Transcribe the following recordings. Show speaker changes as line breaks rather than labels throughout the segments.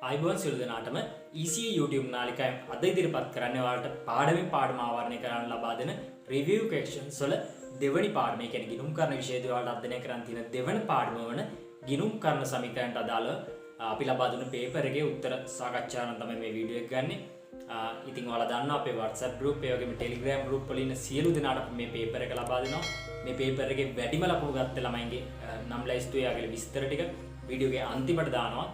ආයිබෝන් සියලු දෙනාටම ECE YouTube නාලිකාවෙන් අද ඉදිරිපත් කරන්නේ ඔයාලට පාඩමින් පාඩම ආවරණය කරන්න ලබා දෙන review questions වල දෙවනි පාඩම. ඒ කියන්නේ ගිණුම් කරන විෂයදී ඔයාලට අධ්‍යයනය කරන්න තියෙන දෙවන පාඩම වන ගිණුම් කරන සමීකරණයට අදාළව අපි ලබා දුන්න පේපර් එකේ උත්තර සාකච්ඡා කරන තමයි මේ වීඩියෝ එක ගන්නෙ. ඉතින් ඔයාලා දන්නවා අපේ WhatsApp group ඒ වගේම Telegram group වල ඉන්න සියලු දෙනාට මේ පේපර් එක ලබා දෙනවා. මේ පේපර් එකේ වැඩිම ලකුණු ගත්ත ළමයින්ගේ නම් ලයිස්තුවේ යාගේ විස්තර ටික වීඩියෝ එකේ අන්තිමට දානවා.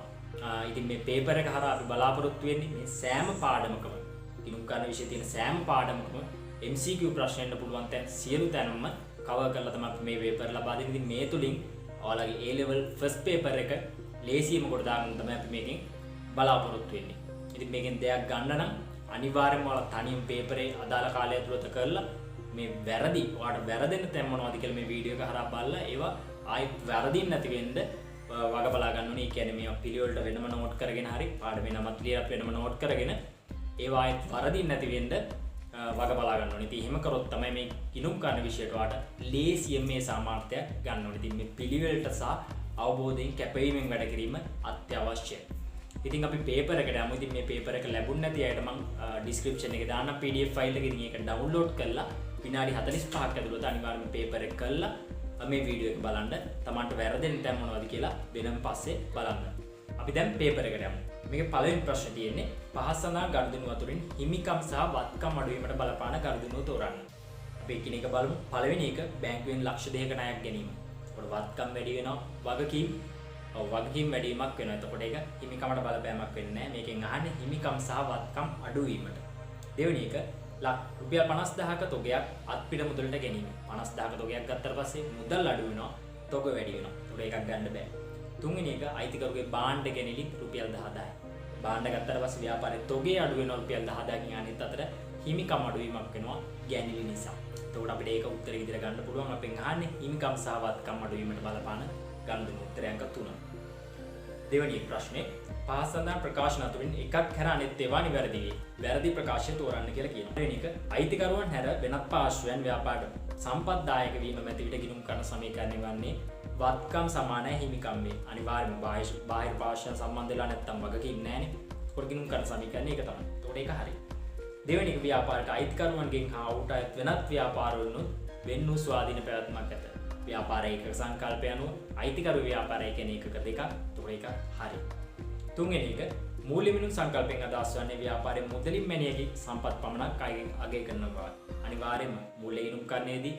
ඉතින් මේ පේපර් එක හරහා අපි බලාපොරොත්තු වෙන්නේ මේ සෑම පාඩමකම ගිණුම් කරන විෂයේ තියෙන සෑම පාඩමකම MCQ ප්‍රශ්න එන්න පුළුවන් තැන් සියලු තැනම කවර් කරලා තමයි අපි මේ පේපර් ලබා දෙන්නේ. ඉතින් මේ තුලින් ඔයාලගේ A level first paper එක ලේසියම කොට දාගන්න තමයි අපි මේකෙන් බලාපොරොත්තු වෙන්නේ. ඉතින් මේකෙන් දෙයක් ගන්න නම් අනිවාර්යයෙන්ම ඔයාලා තනියම පේපරේ අදාළ කාලය ඇතුළත කරලා මේ වැරදි ඔයාලට වැරදෙන්න තැන් මොනවද කියලා මේ වීඩියෝ එක හරහා බලලා ඒවා ආයෙත් වැරදින් නැති වෙන්න වග බලා ගන්න ඕනේ. ඒ කියන්නේ මේවා පිළිවෙලට වෙනම නෝට් කරගෙන හරි පාඩමේ නමත් ලියලා වෙනම නෝට් කරගෙන ඒවා ආයෙත් වරදින් නැති වෙන්න වග බලා ගන්න ඕනේ. ඉතින් එහෙම කරොත් තමයි මේ ගිණුම් කරන විෂයට ඔයාලට ලේසියෙන් මේ සාමාර්ථය ගන්න ඕනේ. ඉතින් මේ පිළිවෙලට සහ අවබෝධයෙන් කැපවීමෙන් වැඩ කිරීම අත්‍යවශ්‍යයි. ඉතින් අපි පේපර් එකට යමු. ඉතින් මේ පේපර් එක ලැබුණ නැති අයට මම ඩිස්ක්‍රිප්ෂන් එකේ දාන්න PDF ෆයිල් එකකින් ඒක ඩවුන්ලෝඩ් කරලා විනාඩි 45ක් ඇතුළත අනිවාර්යයෙන්ම පේපර් එක කරලා මේ වීඩියෝ එක බලන්න. Tamanට වැරදෙන තැන් මොනවද කියලා වෙනම පස්සේ බලන්න. අපි දැන් පේපර් එකට යමු. මේකේ පළවෙනි ප්‍රශ්නේ තියෙන්නේ පහස සඳහන් ගනුදෙනු අතුරින් හිමිකම් සහ වත්කම් අඩුවීමට බලපාන ගනුදෙනුව තෝරන්න. අපි එකිනෙක බලමු. පළවෙනි එක බැංකුවෙන් ලක්ෂ 2ක ණයක් ගැනීම. ඒකට වත්කම් වැඩි වෙනවා. වගකීම් වැඩිවීමක් වෙනවා. එතකොට ඒක හිමිකමට බලපෑමක් වෙන්නේ නැහැ. මේකෙන් අහන්නේ හිමිකම් සහ වත්කම් අඩුවීමට. දෙවෙනි එක රුපියල් 50000ක තොගයක් අත්පිට මුදලට ගැනීම. 50000ක තොගයක් ගත්තට පස්සේ මුදල් අඩු වෙනවා, තොග වැඩි වෙනවා. ඒකට එකක් ගන්න බෑ. තුන්වෙනි එක අයිතිකරුගේ භාණ්ඩ ගැනීම රුපියල් 10000යි. භාණ්ඩ ගත්තට පස්සේ ව්‍යාපාරයේ තොගේ අඩු වෙනවා රුපියල් 10000කින් අනිත් අතට හිමිකම් අඩුවීමක් වෙනවා ගැනීම නිසා. එතකොට අපිට ඒක උත්තර විදිහට ගන්න පුළුවන්. අපෙන් අහන්නේ හිමිකම් සහ වත්කම් අඩුවීමට බලපාන ගනුදෙනු උත්තරය අංක 3. දෙවැනි ප්‍රශ්නේ පහස සඳහන් ප්‍රකාශන අතුරින් එකක් හැර අනෙත් ඒවා නිවැරදි වේ. වැරදි ප්‍රකාශය තෝරන්න කියලා කියනවා. දෙවෙනි එක අයිතිකරුවන් හැර වෙනත් පාර්ශ්වයන් ව්‍යාපාරයට සම්පත්දායක වීම මැති විට ගිණුම් කරන සමීකරණය වන්නේ වත්කම් සමානයි හිමිකම් වේ. අනිවාර්යයෙන්ම බාහිර පාර්ශ්වයන් සම්බන්ධ වෙලා නැත්තම් වගකීම් නැහැනේ. ඒකට ගිණුම් කරන සමීකරණය ඒක තමයි. ඒකට ඒක හරි. දෙවෙනි එක ව්‍යාපාරයට අයිතිකරුවන්ගෙන් හා ඌට අයත් වෙනත් ව්‍යාපාරවලුත් වෙන් වූ ස්වාධීන පැවැත්මක් ඇත. ව්‍යාපාරයේ එකක සංකල්පය අනුව අයිතිකරු ව්‍යාපාරය කියන්නේ එකක දෙකක්. ඒක හරි. තුන්වෙනි එක මූල්‍ය මිනුම් සංකල්පයෙන් අදහස් වන්නේ ව්‍යාපාරයේ මුදලින් මැනියකි සම්පත් පමණක් අගය කරන බව. අනිවාර්යයෙන්ම මූල්‍ය ගිණුම් කරන්නේදී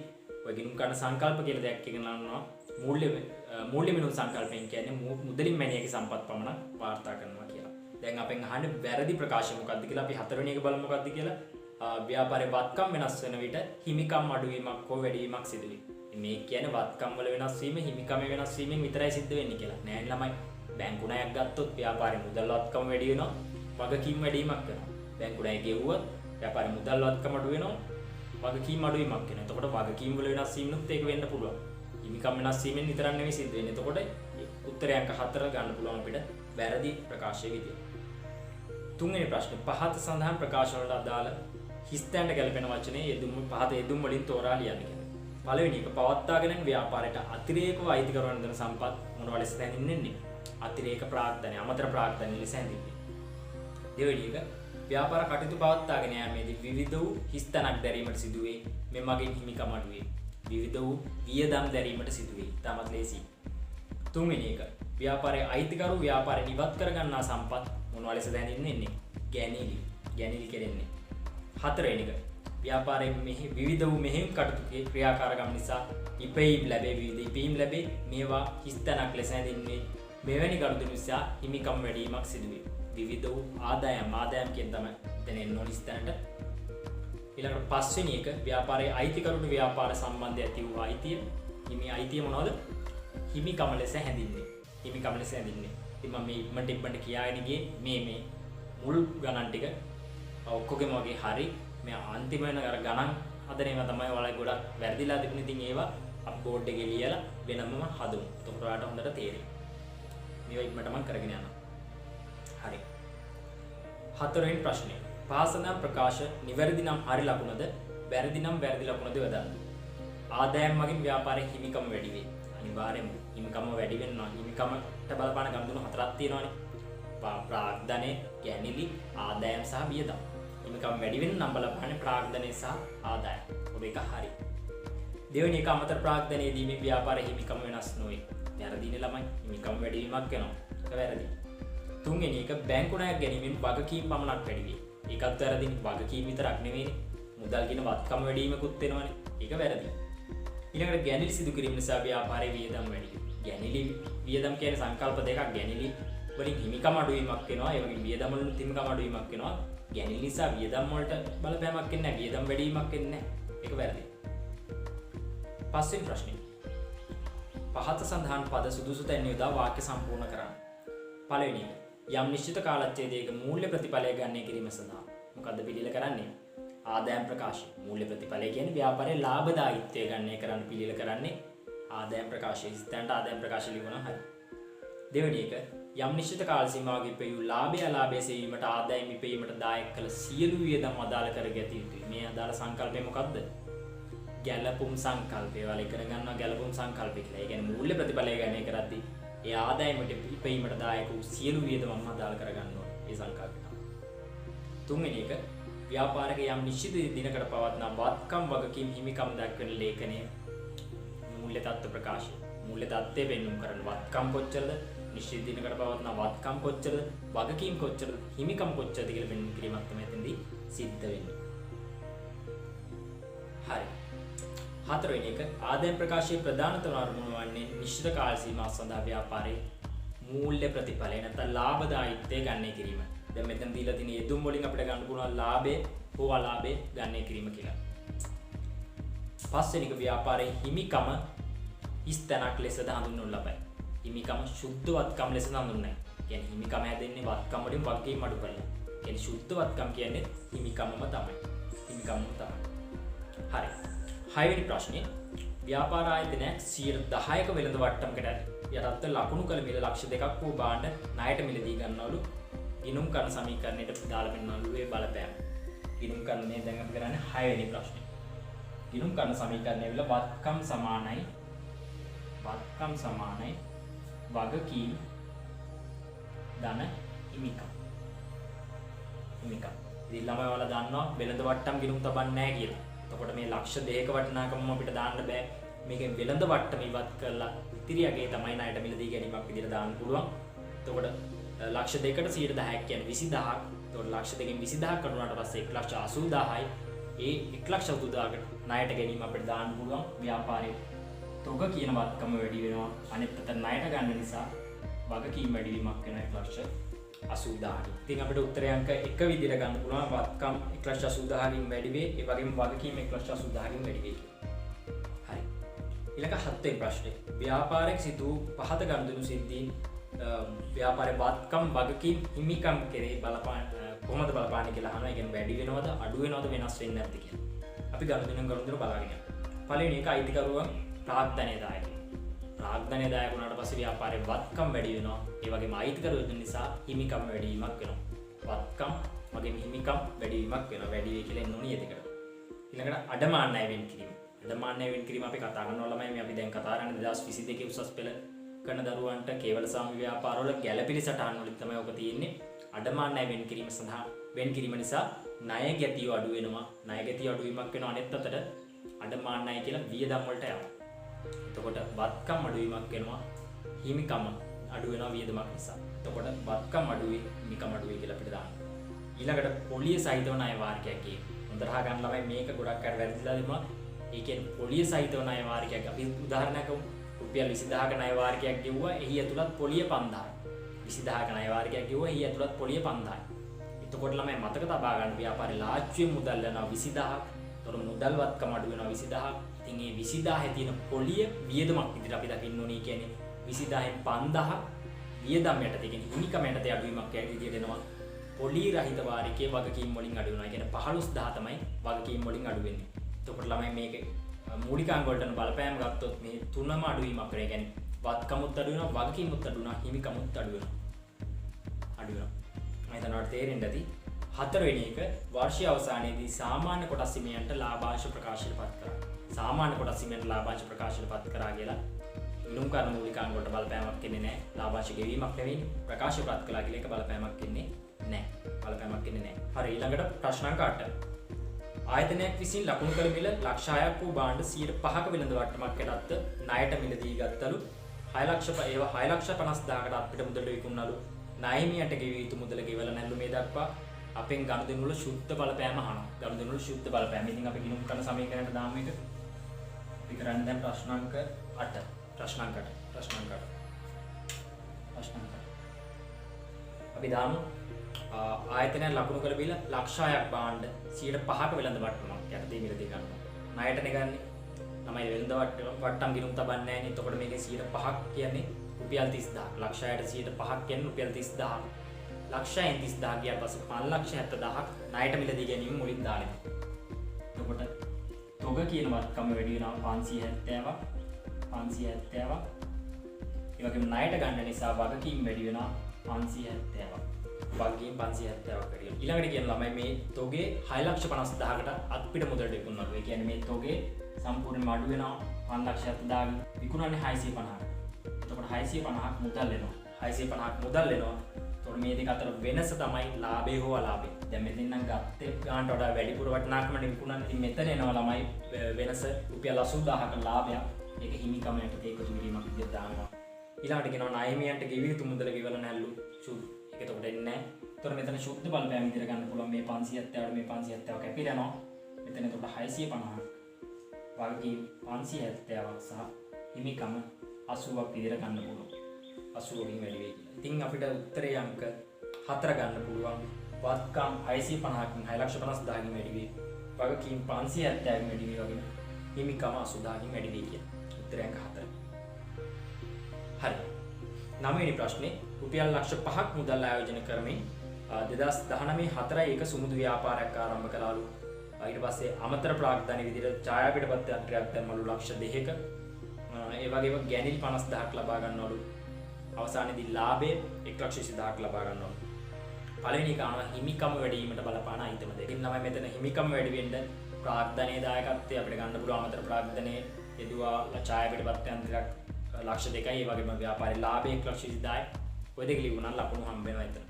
ඔය ගිණුම් කරන සංකල්ප කියලා දෙයක් ඉගෙන ගන්නවා. මූල්‍ය මිනුම් සංකල්පයෙන් කියන්නේ මුදලින් මැනියකි සම්පත් පමණක් වාර්තා කරනවා කියලා. දැන් අපෙන් අහන්නේ වැරදි ප්‍රකාශය මොකක්ද කියලා. අපි හතරවෙනි එක බලමු මොකක්ද කියලා. ව්‍යාපාරයේ වත්කම් වෙනස් වෙන විට හිමිකම් අඩුවීමක් හෝ වැඩිවීමක් සිදු වේ. මේ කියන්නේ වත්කම් වල වෙනස් වීම හිමිකම වෙනස් වීමෙන් විතරයි සිද්ධ වෙන්නේ කියලා. නෑ ළමයි. බැංකු ණයක් ගත්තොත් ව්‍යාපාරේ මුදල් වත්කම වැඩි වෙනවා, වගකීම් වැඩිවීමක් වෙනවා. බැංකු ණය ගෙවුවොත් ව්‍යාපාරේ මුදල් වත්කම අඩු වෙනවා, වගකීම් අඩුවීමක් වෙනවා. එතකොට වගකීම් වල වෙනස් වීමනුත් ඒක වෙන්න පුළුවන්. හිමිකම් වෙනස් වීමෙන් විතරක් නෙවෙයි සිද්ධ වෙන්නේ. එතකොට උත්තරය අංක 4 ගන්න පුළුවන් අපිට වැරදි ප්‍රකාශය විදියට. තුන්වෙනි ප්‍රශ්නේ පහත සඳහන් ප්‍රකාශන වලට අදාළ හිස්තැනට ගැලපෙන වචනේ පහත යෙදුම් වලින් තෝරා ලියන්න කියලා. පළවෙනි එක පවත්වාගෙන ව්‍යාපාරයට අතිරේකව අයිතිකරන දෙන සම්පත් මොනවා ලෙසද හැඳින්වෙන්නේ? අතිරේක ප්‍රාග්ධනය, අමතර ප්‍රාග්ධනය ලෙස හැඳින්වෙන්නේ. දෙවෙනි එක ව්‍යාපාර කටයුතු පවත්වාගෙන යාමේදී විවිධ වූ හිස්තැනක් දැරීමට සිදුවේ. මේ මගින් හිමිකම අඩුවේ. විවිධ වූ වියදම් දැරීමට සිදුවේ. තාමත් ලේසි. තුන්වෙනි එක ව්‍යාපාරයේ අයිතිකරු ව්‍යාපාරය ඉවත් කර ගන්නා සම්පත් මොනවා ලෙසද හැඳින්වෙන්නේ? ගැනීලි කෙරෙන්නේ. හතරවෙනි එක ව්‍යාපාරයේ විවිධ වූ මෙහෙයුම් කටයුතු ක්‍රියාකාරකම් නිසා ඉපෙීම් ලැබේ. මේවා හිස්තැනක් ලෙස හැඳින්වේ. මෙවැනි ගනුදෙනු නිසා හිමිකම් වැඩිවීමක් සිදුවේ. විවිධ වූ ආදායම් කියන තමයි දැන් එන්න ඕන ස්ථානට. ඊළඟට පස්වෙනි එක ව්‍යාපාරයේ අයිතිකරුට ව්‍යාපාර සම්බන්ධය ඇති වූ අයිතිය. අයිතිය මොනවද? හිමිකම ලෙස හැඳින්වේ. ඉතින් මම මේ ඉක්මනට කියාගෙන ගියේ මේ මුල් ගණන් ටික ඔක්කොගෙම වගේ හරි. මේ අන්තිම වෙන අර ගණන් හදන ඒවා තමයි ඔයාලා ගොඩක් වැරදිලා තිබුණේ. ඉතින් ඒවා අපි බෝඩ් එකේ ලියලා වෙනමම හදමු. එතකොට ඔයාලට හොඳට තේරෙයි. මේවා ඉක්මනට මම කරගෙන යනවා. හරි. හතරවෙනි ප්‍රශ්නේ. පාසඳන් ප්‍රකාශ නිවැරදි නම් හරි ලකුණද, වැරදි නම් වැරදි ලකුණද යොදන්න. ආදායම් මගින් ව්‍යාපාරයේ හිමිකම වැඩි වේ. අනිවාර්යයෙන්ම හිමිකම වැඩි වෙනවා. හිමිකමට බලපාන ගනුදෙනු හතරක් තියෙනවානේ. ප්‍රාග්ධනය, ප්‍රාග්ධනය, ගැනිලි, ආදායම් සහ වියදම්. හිමිකම් වැඩි වෙන නම් බලපාන්නේ ප්‍රාග්ධනය සහ ආදායම්. ඔබ එක හරි. දෙවෙනි එක අමතර ප්‍රාග්ධනයේදී මේ ව්‍යාපාර හිමිකම් වෙනස් නොවේ. වැරදිනේ ළමයි. හිමිකම් වැඩි වීමක් වෙනවා. ඒක වැරදි. තුන්වෙනි එක බැංකු ණයක් ගැනීමෙන් වගකීම් පමණක් වැඩි වේ. ඒකත් වැරදිනේ. වගකීම් විතරක් නෙවෙයිනේ. මුදල් කියන වත්කම් වැඩි වීමකුත් වෙනවනේ. ඒක වැරදි. ඊළඟට ගැනිලි සිදු කිරීම නිසා ව්‍යාපාරයේ වියදම් වැඩි වෙනවා. ගැනිලි වියදම් කියන්නේ සංකල්ප දෙකක්. ගැනිලි වලින් හිමිකම් අඩුවීමක් වෙනවා. ඒ වගේම වියදම් වලින් හිමිකම් අඩුවීමක් වෙනවා. ගැනිලි නිසා වියදම් වලට බලපෑමක් වෙන්නේ නැහැ. වියදම් වැඩි වීමක් වෙන්නේ නැහැ. ඒක වැරදි. පස්වෙනි ප්‍රශ්නේ. පහත සඳහන් පද සුදුසු තැන් යොදා වාක්‍ය සම්පූර්ණ කරන්න. පළවෙනි එක. යම් නිශ්චිත කාලච්ඡේදයක මූල්‍ය ප්‍රතිඵලය ගණනය කිරීම සඳහා මොකද්ද පිළිල කරන්නේ? ආදායම් ප්‍රකාශය. මූල්‍ය ප්‍රතිඵලය කියන්නේ ව්‍යාපාරයේ ලාභදායීත්වය ගණනය කරන්න පිළිල කරන්නේ ආදායම් ප්‍රකාශය. ඉස්තැනට ආදායම් ප්‍රකාශය ලියවනවා හරි. දෙවෙනි එක. යම් නිශ්චිත කාල සීමාවක ඉපෙයූ ලාභය අලාභය සෙවීමට ආදායම් ඉපෙීමට දායක කළ සියලු වියදම් අදාළ කර ගැත යුතුයි. මේ අදාළ සංකල්පය මොකක්ද? ගැලපුම් සංකල්පය. වල ඉගෙන ගන්නවා ගැලපුම් සංකල්පය කියලා. ඒ කියන්නේ මූල්‍ය ප්‍රතිඵලය ගණනය කරද්දී ඒ ආදායමට ඉපෙීමට දායක වූ සියලු වියදම් අදාළ කර ගන්න ඕනේ. ඒ සංකල්පය. තුන්වෙනි එක. ව්‍යාපාරික යම් නිශ්චිත දිනකට පවත්නා වත්කම් වගකීම් හිමිකම් දක්වන ලේඛනයේ මූල්‍ය තත්ත්ව ප්‍රකාශය. මූල්‍ය තත්ත්වය පෙන්වුම් කරන වත්කම් කොච්චරද? නිශ්චිත දිනකට පවත්නා වත්කම් කොච්චරද? වගකීම් කොච්චරද? හිමිකම් කොච්චරද කියලා පෙන්වන්න කිරීමක් තමයි එතෙන්දී සිද්ධ වෙන්නේ. හරි. හතරවෙනි එක ආදායම් ප්‍රකාශයේ ප්‍රධානතම අරමුණ වන්නේ නිශ්චිත කාල සීමාව සඳහා ව්‍යාපාරයේ මූල්‍ය ප්‍රතිඵලය නැත්නම් ලාභදායීත්වය ගණනය කිරීම. දැන් මෙතන දීලා තියෙන යෙදුම් වලින් අපිට ගන්න පුළුවන් ලාභය හෝ අලාභය ගණනය කිරීම කියලා. පස්වෙනි එක ව්‍යාපාරයේ හිමිකම ඉස්තනක් ලෙසද හඳුන්වනු ලබයි. හිමිකම සුද්ධ වත්කම් ලෙස හඳුන්වන්නේ. කියන්නේ හිමිකම හැදෙන්නේ වත්කම් වලින් වගකීම් අඩු කරලා. කියන්නේ සුද්ධ වත්කම් කියන්නේ හිමිකමම තමයි. හිමිකමම තමයි. හරි. හයවෙනි ප්‍රශ්නේ ව්‍යාපාර ආයතනයක් 10%ක වෙළඳ වට්ටමකට යටත්ව ලකුණු කළ මිල ලක්ෂ 2ක් වූ භාණ්ඩ ණයට මිලදී ගන්නවලු ගිණුම් කරන සමීකරණයට දාලා පෙන්නනලු ඒ බලපෑම. ගිණුම් කරන්නේ දැන් අපි කරන්නේ 6 වෙනි ප්‍රශ්නේ. ගිණුම් කරන සමීකරණය විල වත්කම් සමානයි වගකීම් ධන හිමිකම්. ඉතින් ළමයි ඔයාලා දන්නවා වෙළඳ වට්ටම් ගිණුම් තබන්නේ නැහැ කියලා. එතකොට මේ ලක්ෂ 2ක වටිනාකම අපිට දාන්න බෑ. මේකෙන් වෙළඳ වට්ටම ඉවත් කරලා ඉතිරියගේ තමයි ණයට මිලදී ගැනීමක් විදිහට දාන්න පුළුවන්. එතකොට ලක්ෂ 2කට 10%ක් කියන්නේ 20000ක්. එතකොට ලක්ෂ 2කින් 20000ක් කරුණාට පස්සේ 1,80,000යි. ඒ 1,80,000කට ණයට ගැනීම අපිට දාන්න පුළුවන්. ව්‍යාපාරයේ තොග කියන වත්කම වැඩි වෙනවා. අනිත් පැත්ත ණයට ගන්න නිසා වගකීම් වැඩි වීමක් වෙනවා 1,80,000ක. ඉතින් අපිට උත්තරය අංක 1 විදිහට ගන්න පුළුවන්. වත්කම් 1,80,000කින් වැඩි වේ. ඒ වගේම වගකීම් 1,80,000කින් වැඩි වේ. හරි. ඊළඟ 7 වෙනි ප්‍රශ්නේ. ව්‍යාපාරයක සිදු පහත ගනුදෙනු සිද්ධීන් ව්‍යාපාරයේ වත්කම් වගකීම් හිමිකම් කෙරෙහි කොහොමද බලපාන්නේ කියලා අහනවා. ඒ කියන්නේ වැඩි වෙනවද අඩු වෙනවද වෙනස් වෙන්නේ නැද්ද කියලා. අපි ගනුදෙනු බලාගෙන යමු. පළවෙනි එක අයිතිකරුවන් ප්‍රාග්ධනයදායක. ප්‍රාග්ධනයදායක වුණාට පස්සේ ව්‍යාපාරයේ වත්කම් වැඩි වෙනවා. ඒ වගේම අයිතිකරුවන් නිසා හිමිකම් වැඩි වීමක් වෙනවා. වත්කම් වගේම හිමිකම් වැඩි වීමක් වෙනවා. වැඩි වෙයි කියලා එන්න ඕනේ ඒකට. ඊළඟට අඩමාන ණය වෙන් කිරීම. අඩමාන ණය වෙන් කිරීම අපි කතා කරනවා ළමයි. මේ අපි දැන් කතා කරන්නේ 2022 උසස් පෙළ කරන දරුවන්ට කේවල සාම ව්‍යාපාරවල ගැළපෙන සටහන් වලින් තමයි ඔක තියෙන්නේ. අඩමාන ණය වෙන් කිරීම සඳහා වෙන් කිරීම නිසා ණය ගැතිය අඩු වෙනවා. ණය ගැතිය අඩු වීමක් වෙනවා. අනෙත් අතට අඩමාන ණය කියලා වියදම් වලට යනවා. එතකොට වත්කම් අඩු වීමක් වෙනවා. හිමිකම අඩු වෙනවා වියදමක් නිසා. එතකොට වත්කම් අඩු වෙයි හිමිකම අඩු වෙයි කියලා අපිට දාන්න. ඊළඟට පොලිය සහිතව ණය වාරිකයක් කියන. හොඳට අහගන්න ළමයි මේක ගොඩක් අය වැරදිලා දෙනවා. ඒ කියන්නේ පොලිය සහිතව ණය වාරිකයක් අපි උදාහරණයක් ගමු. රුපියල් 20000ක ණය වාරිකයක් ගෙවුවා. එහි ඇතුළත් පොලිය 5000යි. 20000ක ණය වාරිකයක් ගෙවුවා. එහි ඇතුළත් පොලිය 5000යි. එතකොට ළමයි මතක තබා ගන්න ව්‍යාපාරේ ලාච්චුවේ මුදල් යනවා 20000ක්. ඒතර මුදල් වත්කම අඩු වෙනවා 20000ක්. ඉතින් මේ 20000 තියෙන පොලිය වියදමක් විදිහට අපි දකින්න ඕනේ. කියන්නේ 20000න් 5000ක් වියදම් යටතේ කියන්නේ හිමිකම යටතේ අඩුවීමක් විදිහට එනවා. පොලි රහිත වාරිකයේ වගකීම් වලින් අඩු වෙනවා. කියන්නේ 15000 තමයි වගකීම් වලින් අඩු වෙන්නේ. එතකොට ළමයි මේකේ මූලිකාංග වලට බලපෑම් ගත්තොත් මේ තුනම අඩුවීමක් කරේ. කියන්නේ වත්කමුත් අඩු වෙනවා, වගකීමුත් අඩු වෙනවා, හිමිකමුත් අඩු වෙනවා. මම හිතනවා තේරෙන්න ඇති. හතරවෙනි එක වර්ෂයේ අවසානයේදී සාමාන්‍ය කොටස් හිමියන්ට ලාභාංශ ප්‍රකාශයට පත් කරා. සාමාන්‍ය කොටස් හිමියන්ට ලාභාංශ ප්‍රකාශයට පත් කරා කියලා ඉනුම් කරන මූලිකාංග වලට බලපෑමක් දෙන්නේ නැහැ. ලාභාංශ ගෙවීමක් නෙවෙයි ප්‍රකාශය පත් කළා කියලා එක බලපෑමක් දෙන්නේ ප්‍රශ්නයක් එන්නේ නැහැ. හරි ඊළඟට ප්‍රශ්න අංක 8. ආයතනයක් විසින් ලකුණු කළ මිල ලක්ෂ 6ක් වූ භාණ්ඩ 105ක වෙළඳ වට්ටමක් යටත්ව ණයට මිලදී ගත්තලු 6,50,000කට අපිට මුදලට විකුණනලු ණයමියට ගෙවිය යුතු මුදල ගෙවලා නැල්ලු මේ දක්වා අපෙන් ගනුදෙනු වල සුද්ධ බලපෑම අහනවා. ගනුදෙනු වල සුද්ධ බලපෑම. ඉතින් අපි ගිණුම් කරන සමීකරණයට දාමු එක. අපි කරන්නේ දැන් ප්‍රශ්න අංක 8. ප්‍රශ්න අංක 8. අපි දාමු ආයතනය ලකුණු කළ බිල ලක්ෂ 6ක් භාණ්ඩ 105ක වෙළඳ වට්ටමක් යටතේ මිලදී ගන්නවා. ණයටනේ ගන්නේ. ළමයි වෙළඳ වට්ටම් ගිණුම් තබන්නේ නැහැ නේ. එතකොට මේකේ 105ක් කියන්නේ රුපියල් 30000ක්. ලක්ෂ 6ට 105ක් කියන්නේ රුපියල් 30000ක්. ලක්ෂයෙන් 30000 ගියා පස්සේ 5,70,000ක් ණයට මිලදී ගැනීම මුලින් දානවා. එතකොට තොග කියන වත්කම වැඩි වෙනවා 570ක්. 570ක්. ඒ වගේම ණයට ගන්න නිසා වගකීම් වැඩි වෙනවා 570ක්. වගකීම් 570ක් වැඩි වෙනවා. ඊළඟට කියන ළමයි මේ තොගේ 6,50,000කට අත්පිට මුදලට විකුණනවා. ඒ කියන්නේ මේ තොගේ සම්පූර්ණයෙන්ම අඩු වෙනවා 5,70,000 විකුණන්නේ 650ක්. එතකොට 650ක් මුදල් වෙනවා. 650ක් මුදල් වෙනවා. එතකොට මේ දෙක අතර වෙනස තමයි ලාභය හෝ අලාභය. දැන් මෙතෙන් නම් ගත්තේ ගානට වඩා වැඩිපුර වටිනාකමනේ විකුණන්නේ. ඉතින් මෙතන එනවා ළමයි වෙනස රුපියල් 80000ක ලාභයක්. ඒක හිමිකමකට ඒකතු කිරීමක් විදිහට දානවා. ඊළඟට කියනවා ණයමියන්ට ගෙවිය යුතු මුදල ගෙවලා නැල්ලු. ඒක එතකොට එන්නේ නැහැ. එතකොට මෙතන සුද්ධ බලපෑම විදිහට ගන්න පුළුවන් මේ 570ට මේ 570 කැපිලා යනවා. මෙතන එතකොට 650ක් වගකීම් 570ක් සහ හිමිකම 80ක් විදිහට ගන්න පුළුවන්. 80කින් වැඩි වෙයි කියලා. ඉතින් අපිට උත්තරේ අංක 4 ගන්න පුළුවන්. වත්කම් 650කින් 6,50,000කින් වැඩි වෙයි. වගකීම් 570කින් වැඩි වෙයි වගේ. හිමිකම 80000කින් වැඩි වෙයි කියලා. උත්තරේ අංක 4. හරි. 9 වෙනි ප්‍රශ්නේ රුපියල් ලක්ෂ 5ක් මුදල් ආයෝජන කරමින් 2019 4 එක සුමුදු ව්‍යාපාරයක් ආරම්භ කළාලු. ඊට පස්සේ අමතර ප්‍රාග්ධන විදිහට ඡායාපිටපත් යන්ත්‍රයක් දැම්මලු ලක්ෂ 2ක. ඒ වගේම ගැනිල් 50000ක් ලබා ගන්නවලු. අවසානයේදී ලාභය 1,20,000ක් ලබා ගන්නවලු. පළවෙනි කාරණා හිමිකම වැඩි වීමට බලපාන අයිතම දෙකින් තමයි මෙතන හිමිකම වැඩි වෙන්න ප්‍රාග්ධනයේ දායකත්වය අපිට ගන්න පුළුවන් අමතර ප්‍රාග්ධනයේ යෙදුවා ඡායාපිටපත් යන්ත්‍රයක් ලක්ෂ 2යි. ඒ වගේම ව්‍යාපාරයේ ලාභය 1,20,000යි. ඔය දෙක ලියුණා ලකුණු හම්බ වෙනවා එතන.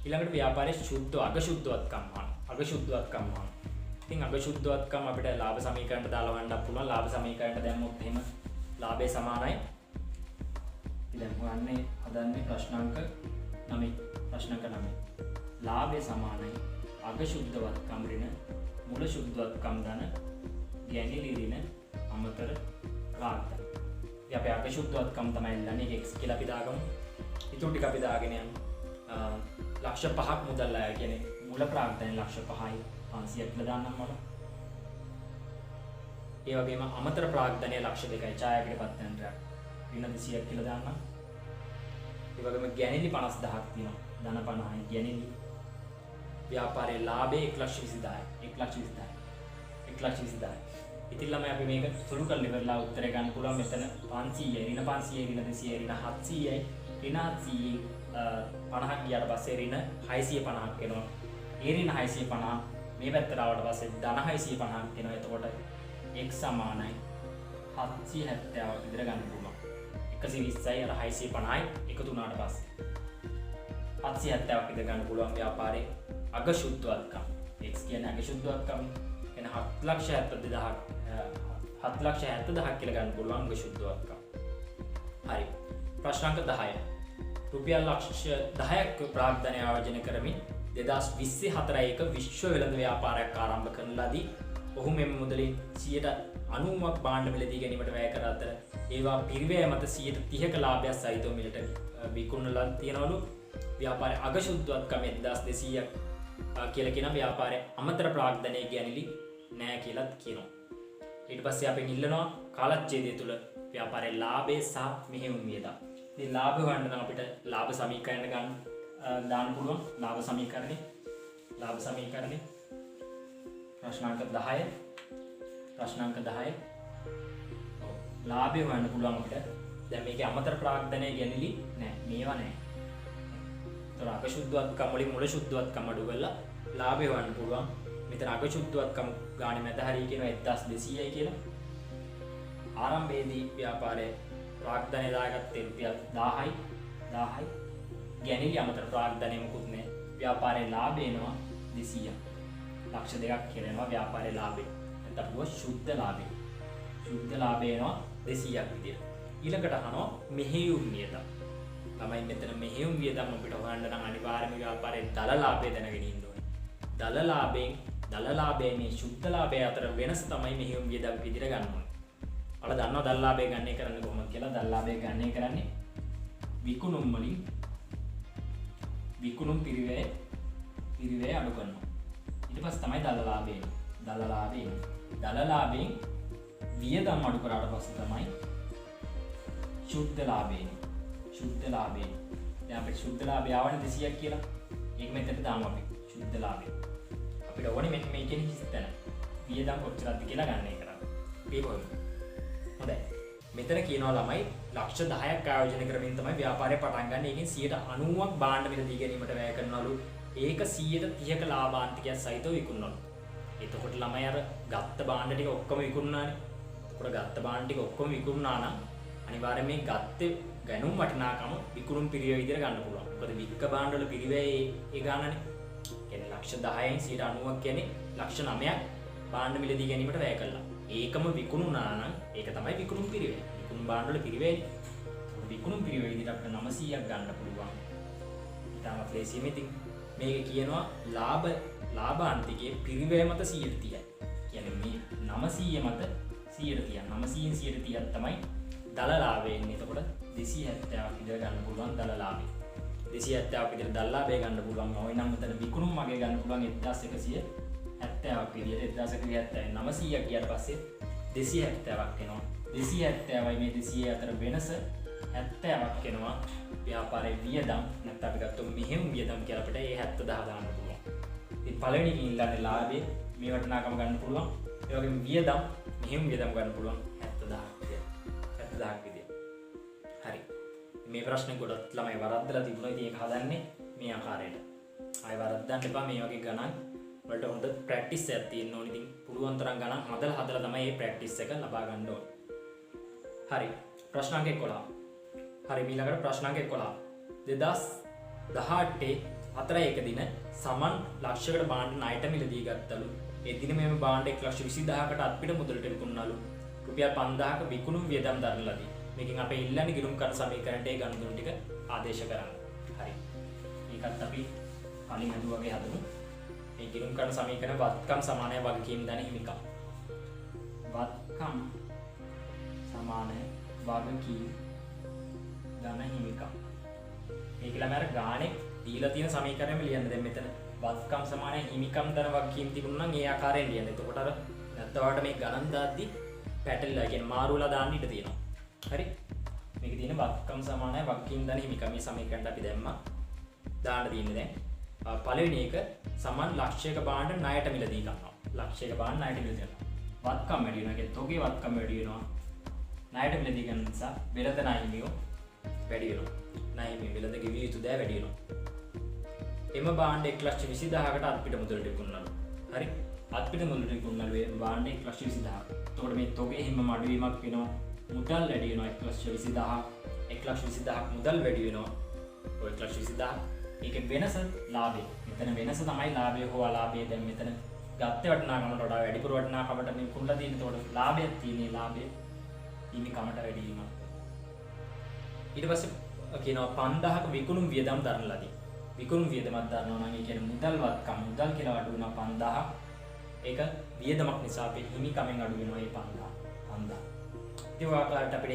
ඊළඟට ව්‍යාපාරයේ ශුද්ධ අගශුද්ධවත්කම් ගන්න. අගශුද්ධවත්කම් ගන්න. ඉතින් අගශුද්ධවත්කම් අපිට ලාභ සමීකරණයට දාලා වන්නත් පුළුවන්. ලාභ සමීකරණයට දැම්මොත් එහෙම ලාභය සමානයි. ඉතින් හොයන්නේ හදන්නේ ප්‍රශ්නාංක 9. ප්‍රශ්නාංක 9. ලාභය සමානයි අගශුද්ධවත්කම් ඍණ මුල ශුද්ධවත්කම් ධන ගැනිලි ඍණ අමතර ප්‍රාග්ධන. ඉතින් අපි අගශුද්ධවත්කම් තමයි ඉල්ලන්නේ. ඒක x කියලා අපි දාගමු. ඊටු ටික අපි දාගෙන යමු. ලක්ෂ 5ක් මුදල් ආය කියන්නේ මුල ප්‍රාග්ධනය ලක්ෂ 5යි 500ක් කියලා දාන්නම් මම. ඒ වගේම අමතර ප්‍රාග්ධනය ලක්ෂ 2යි ඡායාපිටපත් යන්ත්‍රයක් ඍණ 200ක් කියලා දාන්නම්. ඒ වගේම ගැනිලි 50000ක් තියෙනවා. ධන 50යි ගැනිලි. ව්‍යාපාරයේ ලාභය 1,20,000යි. 1,20,000. ඉතින් ළමයි අපි මේක සුළු කරලා ඉවරලා උත්තරය ගන්න පුළුවන්. මෙතන 500යි ඍණ 500යි ඍණ 200යි ඍණ 700යි ඍණ 700යි 50ක් ගියාට පස්සේ ඍණ 650ක් එනවා. ඒ ඍණ 650 මේ පැත්තට ආවට පස්සේ ධන 650ක් එනවා. එතකොට x සමානයි 770ක් විතර ගන්න පුළුවන්. 120යි අර 650යි එකතු වුණාට පස්සේ 770ක් විතර ගන්න පුළුවන් ව්‍යාපාරයේ අගශුද්ධවත්කම්. x කියන්නේ අගශුද්ධවත්කම්. එන 7,70,000ක් කියලා ගන්න පුළුවන් අගශුද්ධවත්කම්. හරි. ප්‍රශ්නාංක 10. රුපියල් ලක්ෂ 10ක් ප්‍රාග්ධනය ආයෝජනය කරමින් 2024 එක විශ්ව වෙළඳ ව්‍යාපාරයක් ආරම්භ කරන ලදී. ඔහු මෙම මුදලින් 90ක් භාණ්ඩ මිලදී ගැනීමට වැය කර අතර ඒවා පිරිවැය මත 30%ක ලාභයක් සහිතව මිලට විකුණලා තියනවලු. ව්‍යාපාරයේ අගශුද්ධවත්කම 1200ක් කියලා කියන ව්‍යාපාරයේ අමතර ප්‍රාග්ධනයේ ගැනිලි නෑ කියලාත් කියනවා. ඊට පස්සේ අපි ඉල්ලනවා කාලච්ඡේදය තුල ව්‍යාපාරයේ ලාභය සහ මෙහෙයුම් වියදම්. ඉතින් ලාභ හොයන්න නම් අපිට ලාභ සමීකරණ ගන්න දාන්න පුළුවන්. ලාභ සමීකරණේ ප්‍රශ්නාංක 10. ප්‍රශ්නාංක 10. ලාභය හොයන්න පුළුවන් අපිට. දැන් මේකේ අමතර ප්‍රාග්ධනයේ ගැනිලි නෑ. මේවා නෑ. ඒතර අගශුද්ධවත්කම් වලින් මුල ශුද්ධවත්කම් අඩු කරලා ලාභය හොයන්න පුළුවන්. මෙතන අගශුද්ධවත්කම් ගානේ මැද හරිය කියන 1200යි කියලා. ආරම්භයේදී ව්‍යාපාරයේ ප්‍රාග්ධනය දායකත්වයේ රුපියල් 1000යි. ගැනිලි අමතර ප්‍රාග්ධනය මොකුත් නෑ. ව්‍යාපාරයේ ලාභය එනවා 200ක්. ලක්ෂ 2ක් කියලා එනවා ව්‍යාපාරයේ ලාභය. නැත්නම් ශුද්ධ ලාභය. ශුද්ධ ලාභය එනවා 200ක් විදියට. ඊළඟට අහනවා මෙහෙයුම් වියදම්. තමයි මෙතන මෙහෙයුම් වියදම් අපිට හොයන්න නම් අනිවාර්යයෙන්ම ව්‍යාපාරයේ දල ලාභය දැනගෙන ඉන්න ඕනේ. දල ලාභයෙන් මේ ශුද්ධ ලාභය අතර වෙනස තමයි මෙහෙයුම් වියදම් විදියට ගන්න ඕනේ. අපිට දන්නවා දල ලාභය ගන්න කරන්නේ කොහොමද කියලා. දල ලාභය ගන්න කරන්නේ විකුණුම් වලින් විකුණුම් පිරිවැය අඩු කරනවා. ඊට පස්සේ තමයි දල ලාභය එන්නේ. දල ලාභයෙන් වියදම් අඩු කරාට පස්සේ තමයි ශුද්ධ ලාභය එන්නේ. දැන් අපිට ශුද්ධ ලාභය ආවනේ 200ක් කියලා. ඒක මෙතනට දාමු අපි. ශුද්ධ ලාභය. අපිට ඕනේ මෙන්න මේකෙන් හිස්තන. වියදම් කොච්චරද කියලා ගන්න එක කරා. ඒක හොයමු. හොඳයි. මෙතන කියනවා ළමයි ලක්ෂ 10ක් ආයෝජනය කරමින් තමයි ව්‍යාපාරය පටන් ගන්න. ඒකෙන් 90ක් භාණ්ඩ මිලදී ගැනීමට වැය කරනවලු. ඒක 130ක ලාභාන්තිකයක් සහිතව විකුණනවලු. එතකොට ළමයි අර ගත්ත භාණ්ඩ ටික ඔක්කොම විකුණනානේ. එතකොට ගත්ත භාණ්ඩ ටික ඔක්කොම විකුණනා නම් අනිවාර්යයෙන් මේ ගත්තේ ගණුම් වටිනාකම විකුණුම් පිරිවෙය විදිහට ගන්න පුළුවන්. මොකද වික්ක භාණ්ඩ වල පිරිවෙය ඒ ගානනේ. කියන්නේ ලක්ෂ 10න් 90ක් කියන්නේ ලක්ෂ 9ක් භාණ්ඩ මිලදී ගැනීමට වැය කළා. ඒකම විකුණුනා නම් ඒක තමයි විකුණුම් පිරිවෙය. විකුණුම් භාණ්ඩ වල පිරිවෙය. විකුණුම් පිරිවෙය විදිහට අපිට 900ක් ගන්න පුළුවන්. ඊටමත් ලේසියෙම ඉතින් මේක කියනවා ලාභාන්තිකයේ පිරිවෙය මත 130යි. කියන්නේ මේ 900 මත 130ක්. 900න් 130ක් තමයි දල ලාභය එන්නේ. එතකොට 270ක් විතර ගන්න පුළුවන් දල ලාභය. 270ක් විතර දල ලාභය ගන්න පුළුවන්. ඔය නම් මෙතන විකුණුම් මගේ ගන්න පුළුවන් 1170ක් විදියට 1170යි 900ක් ගියාට පස්සේ 270ක් එනවා. 270යි මේ 200 අතර වෙනස 70ක් එනවා. ව්‍යාපාරයේ වියදම් නැත්නම් අපි ගත්තොත් මෙහෙම වියදම් කියලා අපිට ඒ 70000 දාන්න පුළුවන්. ඉතින් පළවෙනි කිල්ලන්නේ ලාභය මේ වටිනාකම ගන්න පුළුවන්. ඒ වගේම වියදම් මෙහෙම වියදම් ගන්න පුළුවන් 70000ක් විදියට. හරි. මේ ප්‍රශ්නේ ගොඩක් ළමයි වරද්දලා තිබුණා. ඉතින් ඒක හදන්නේ මේ ආකාරයට. ආයෙ වරද්දන්න එපා. මේ වගේ ගණන් වලට හොඳ ප්‍රැක්ටිස් එකක් තියෙන්න ඕනේ. ඉතින් පුළුවන් තරම් ගණන් හදලා තමයි මේ ප්‍රැක්ටිස් එක ලබා ගන්න ඕනේ. හරි. ප්‍රශ්නාංක 11. හරි ඊළඟට ප්‍රශ්නාංක 11. 2018 4 දින සමන් ලක්ෂයකට භාණ්ඩ ණයට මිලදී ගත්තලු. ඒ දින මේම භාණ්ඩ 1,20,000කට අත්පිට මුදලට විකුණනලු. රුපියල් 5,000ක විකුණුම් වියදම් දරන ලදී. මේකෙන් අපේ ඉල්ලන්නේ ගිණුම් කරන සමීකරණයට ඒ ගණන් ටික ආදේශ කරන්න. හරි. මේකත් අපි කලින් හදුවා වගේ හදමු. මේ ගිණුම් කරන සමීකරණ වත්කම් සමානයි වගකීම් ධන හිමිකම්. වත්කම් සමානයි වගකීම් ධන හිමිකම්. මේක ළමයි අර ගානේ දීලා තියෙන සමීකරණයම ලියන්න. දැන් මෙතන වත්කම් සමානයි හිමිකම් ධන වගකීම් තිබුණා නම් ඒ ආකාරයෙන් ලියන්න. එතකොට අර නැත්නම් මේ ගණන් දාද්දි පැටලලා කියන්නේ මාරු වෙලා දාන්න ඉඩ තියෙනවා. හරි. මේකේ තියෙන වත්කම් සමානයි වගකීම් ධන හිමිකම් මේ සමීකරණයට අපි දැම්මා. දාන්න තියෙන්නේ දැන්. පළවෙනි එක සමන් ලක්ෂයක භාණ්ඩ ණයට මිලදී ගන්නවා. ලක්ෂයක භාණ්ඩ ණයට මිලදී ගන්නවා. වත්කම් වැඩි වෙනවා. ඒකේ තොගේ වත්කම් වැඩි වෙනවා. ණයට මිලදී ගන්න නිසා වෙළඳ ණයමියෝ වැඩි වෙනවා. ණයමිය වෙළඳ ගෙවිය යුතු දෑ වැඩි වෙනවා. එම භාණ්ඩ 1,20,000කට අත්පිට මුදලට විකුණනලු. හරි. අත්පිට මුදලට විකුණනලු ඒ භාණ්ඩ 1,20,000ක. එතකොට මේ තොගේ හිම අඩුවීමක් වෙනවා. මුදල් වැඩි වෙනවා 1,20,000ක් මුදල් වැඩි වෙනවා. ඔය 1,20,000 ඒකේ වෙනස ලාභය. මෙතන වෙනස තමයි ලාභය හෝ අලාභය. දැන් මෙතන ගත්ත වටිනාකමට වඩා වැඩිපුර වටිනාකමට මේ කුණලා තියෙන. එතකොට ලාභයක් තියෙන්නේ ලාභය හිමිකමට වැඩි වීමක්. ඊට පස්සේ කියනවා 5,000ක විකුණුම් වියදම් දරන ලදී. විකුණුම් වියදමක් දරනවා නම් ඒ කියන්නේ මුදල් වත්කම් මුදල් කියලා අඩු වෙනවා 5,000ක්. ඒක වියදමක් නිසා අපේ හිමිකමෙන් අඩු වෙනවා මේ 5,000. ඒ වගේට අපිට